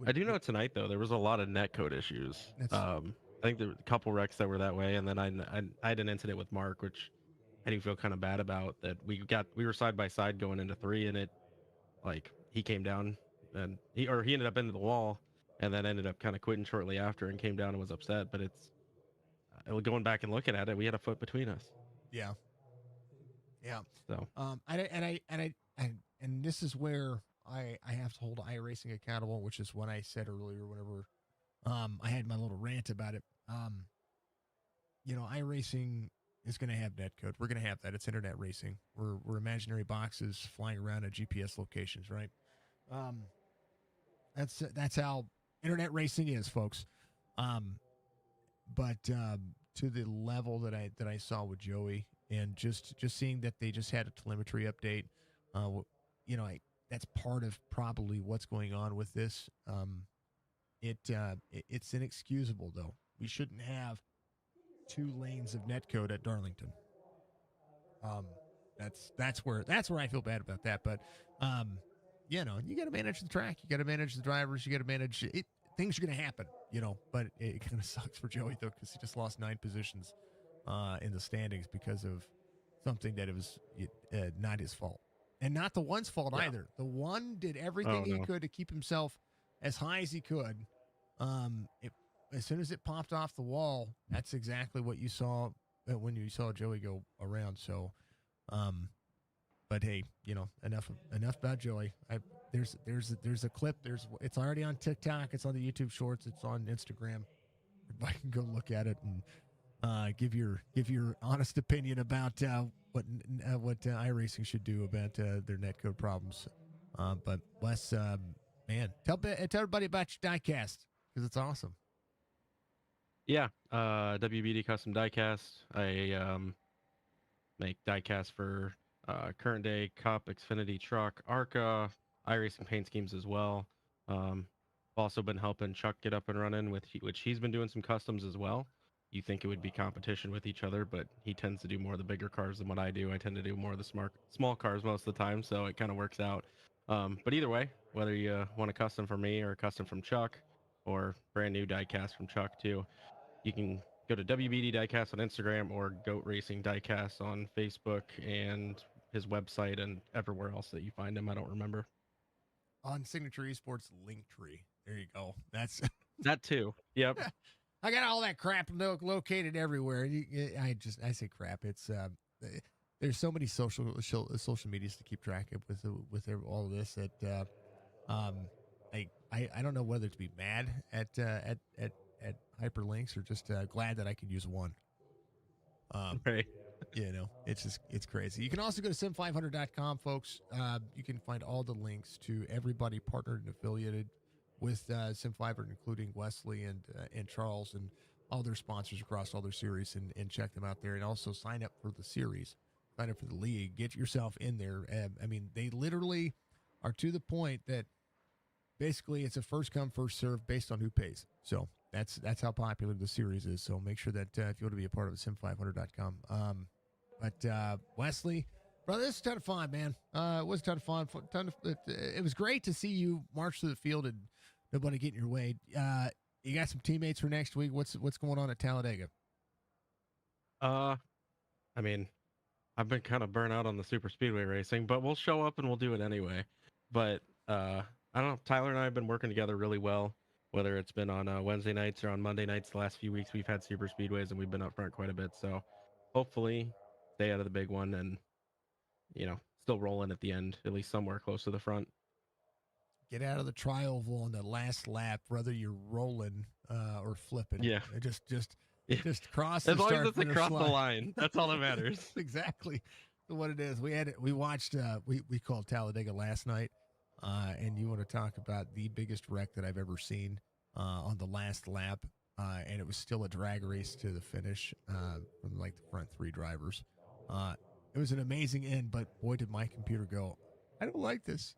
I do know tonight though there was a lot of netcode issues. I think there were a couple wrecks that were that way, and then I had an incident with Mark, which I do feel kind of bad about. That we were side by side going into 3, and it, like, he came down and he ended up into the wall, and then ended up kind of quitting shortly after and came down and was upset. But it's going back and looking at it, we had a foot between us. Yeah. So and this is where I have to hold iRacing accountable, which is what I said earlier whenever I had my little rant about it. iRacing is going to have netcode. We're going to have that. It's internet racing. We're imaginary boxes flying around at GPS locations, right? That's how internet racing is, folks. But to the level that I saw with Joey, and just seeing that they just had a telemetry update, you know, that's part of probably what's going on with this. It's inexcusable though. We shouldn't have 2 lanes of netcode at Darlington. Um, that's where I feel bad about that. But you know, you got to manage the track, you got to manage the drivers, you got to manage it. Things are going to happen, you know. But it kind of sucks for Joey though, because he just lost 9 positions in the standings because of something that it was not his fault, and not the one's fault either. The one did everything he could to keep himself as high as he could. As soon as it popped off the wall, that's exactly what you saw when you saw Joey go around. So, but hey, you know, enough about Joey. There's a clip. It's already on TikTok. It's on the YouTube Shorts. It's on Instagram. Everybody can go look at it and give your honest opinion about what iRacing should do about their netcode problems. But Wes, man, tell everybody about your diecast, because it's awesome. Yeah, WBD Custom Diecast. I make diecast for current day Cup, Xfinity truck, ARCA, iRacing paint schemes as well. Also been helping Chuck get up and running which he's been doing some customs as well. You think it would be competition with each other, but he tends to do more of the bigger cars than what I do. I tend to do more of the small cars most of the time, so it kind of works out. But either way, whether you want a custom from me or a custom from Chuck, or brand new diecast from Chuck too, you can go to WBD Diecast on Instagram or Goat Racing Diecast on Facebook and his website and everywhere else that you find him. I don't remember. On Signature Esports Linktree. There you go. That's that too. Yep. I got all that crap located everywhere. I say crap. It's there's so many social medias to keep track of with all of this that I don't know whether to be mad at hyperlinks or just glad that I can use one. Right. You know, it's crazy. You can also go to sim500.com, folks. You can find all the links to everybody partnered and affiliated with Sim500, including Wesley and Charles and all their sponsors across all their series, and check them out there. And also sign up for the series, sign up for the league, get yourself in there. I mean, they literally are to the point that basically it's a first come, first serve based on who pays. So that's how popular the series is. So make sure that if you want to be a part of it, sim500.com. But Wesley, brother, this is a ton of fun, man. It was a ton of fun. It was great to see you march through the field and nobody get in your way. You got some teammates for next week. What's going on at Talladega? I mean, I've been kind of burnt out on the super speedway racing, but we'll show up and we'll do it anyway. But I don't know. Tyler and I have been working together really well. Whether it's been on Wednesday nights or on Monday nights, the last few weeks we've had super speedways and we've been up front quite a bit. So hopefully stay out of the big one and, you know, still rolling at the end, at least somewhere close to the front. Get out of the tri-oval on the last lap, whether you're rolling or flipping. Yeah. Just cross the as long start as it's across the line. That's all that matters. That's exactly what it is. We watched we called Talladega last night, and you want to talk about the biggest wreck that I've ever seen on the last lap, and it was still a drag race to the finish from like the front 3 drivers. It was an amazing end, but boy, did my computer go, I don't like this.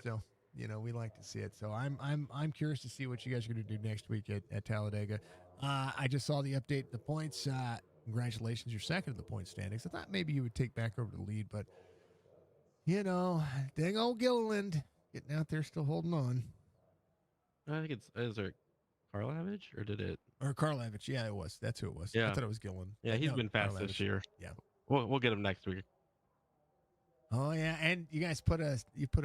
So, you know, we like to see it. So I'm curious to see what you guys are going to do next week at Talladega. I just saw the update, the points. Congratulations, you're second in the point standings. I thought maybe you would take back over the lead, but you know, dang old Gilliland getting out there, still holding on. I think is it Karlavich or did it? Or Karlavich, yeah, it was. That's who it was. Yeah. I thought it was Gilliland. Yeah, he's been fast this year. Yeah, we'll get him next week. Oh yeah, and you guys put a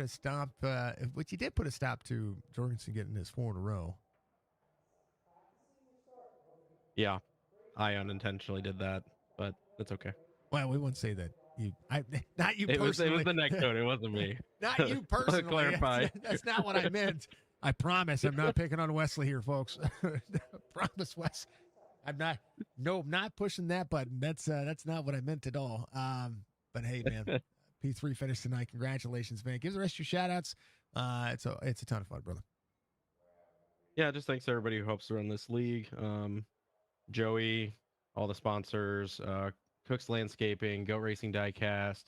stop. But you did put a stop to Jorgensen getting his 4 in a row. Yeah, I unintentionally did that, but it's okay. Well, we won't say that. Not you it personally. It was the next code. It wasn't me. Not you personally. Clarify. That's not what I meant. I promise. I'm not picking on Wesley here, folks. Promise, Wes. I'm not pushing that button. That's not what I meant at all. But hey, man. P3 finished tonight. Congratulations, man. Give the rest of your shout outs. It's a ton of fun, brother. Yeah, just thanks to everybody who helps run this league. Joey, all the sponsors, Cook's Landscaping, Go Racing Diecast,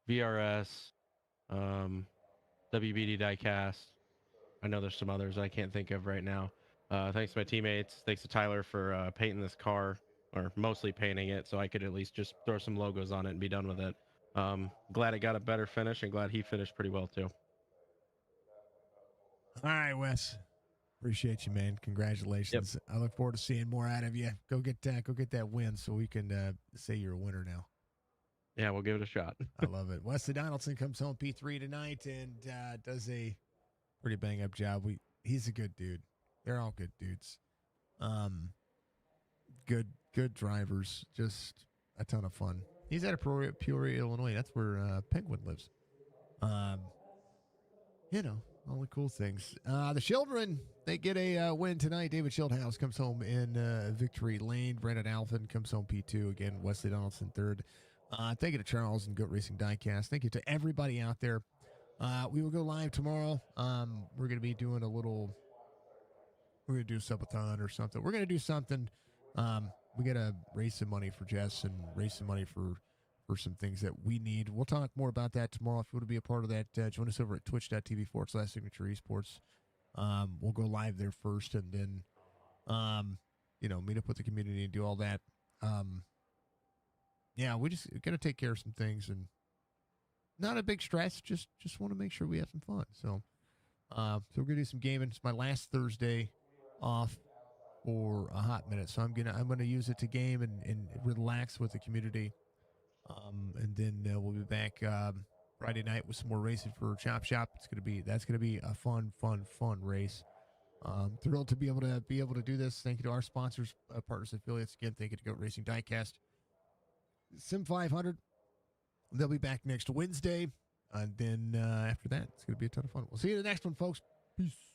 VRS, WBD Diecast. I know there's some others I can't think of right now. Thanks to my teammates. Thanks to Tyler for painting this car, or mostly painting it, so I could at least just throw some logos on it and be done with it. Glad it got a better finish, and glad he finished pretty well too. All right, Wes. Appreciate you, man. Congratulations. I look forward to seeing more out of you. Go get that win so we can say you're a winner now. Yeah, we'll give it a shot. I love it. Wesley Donaldson comes home P3 tonight and does a pretty bang up job. He's a good dude. They're all good dudes. Good drivers. Just a ton of fun. He's out of Peoria, Illinois. That's where Penguin lives. All the cool things. The children, they get a win tonight. David Schildhouse comes home in victory lane. Brandon Alphin comes home P2. Again, Wesley Donaldson third. Thank you to Charles and Goat Racing Diecast. Thank you to everybody out there. We will go live tomorrow. We're going to be doing we're going to do a subathon or something. We're going to do something. We got to raise some money for Jess and raise some money for some things that we need. We'll talk more about that tomorrow. If you want to be a part of that, join us over at twitch.tv/signature esports. We'll go live there first and then, meet up with the community and do all that. We just got to take care of some things and not a big stress. Just want to make sure we have some fun. So we're going to do some gaming. It's my last Thursday off for a hot minute. So I'm going to use it to game and relax with the community. And then we'll be back Friday night with some more racing for Chop Shop. That's gonna be a fun race. Thrilled to be able to do this. Thank you to our sponsors, partners, affiliates. Again, thank you to Goat Racing Diecast, SIM500. They'll be back next Wednesday, and then after that, it's gonna be a ton of fun. We'll see you in the next one, folks. Peace.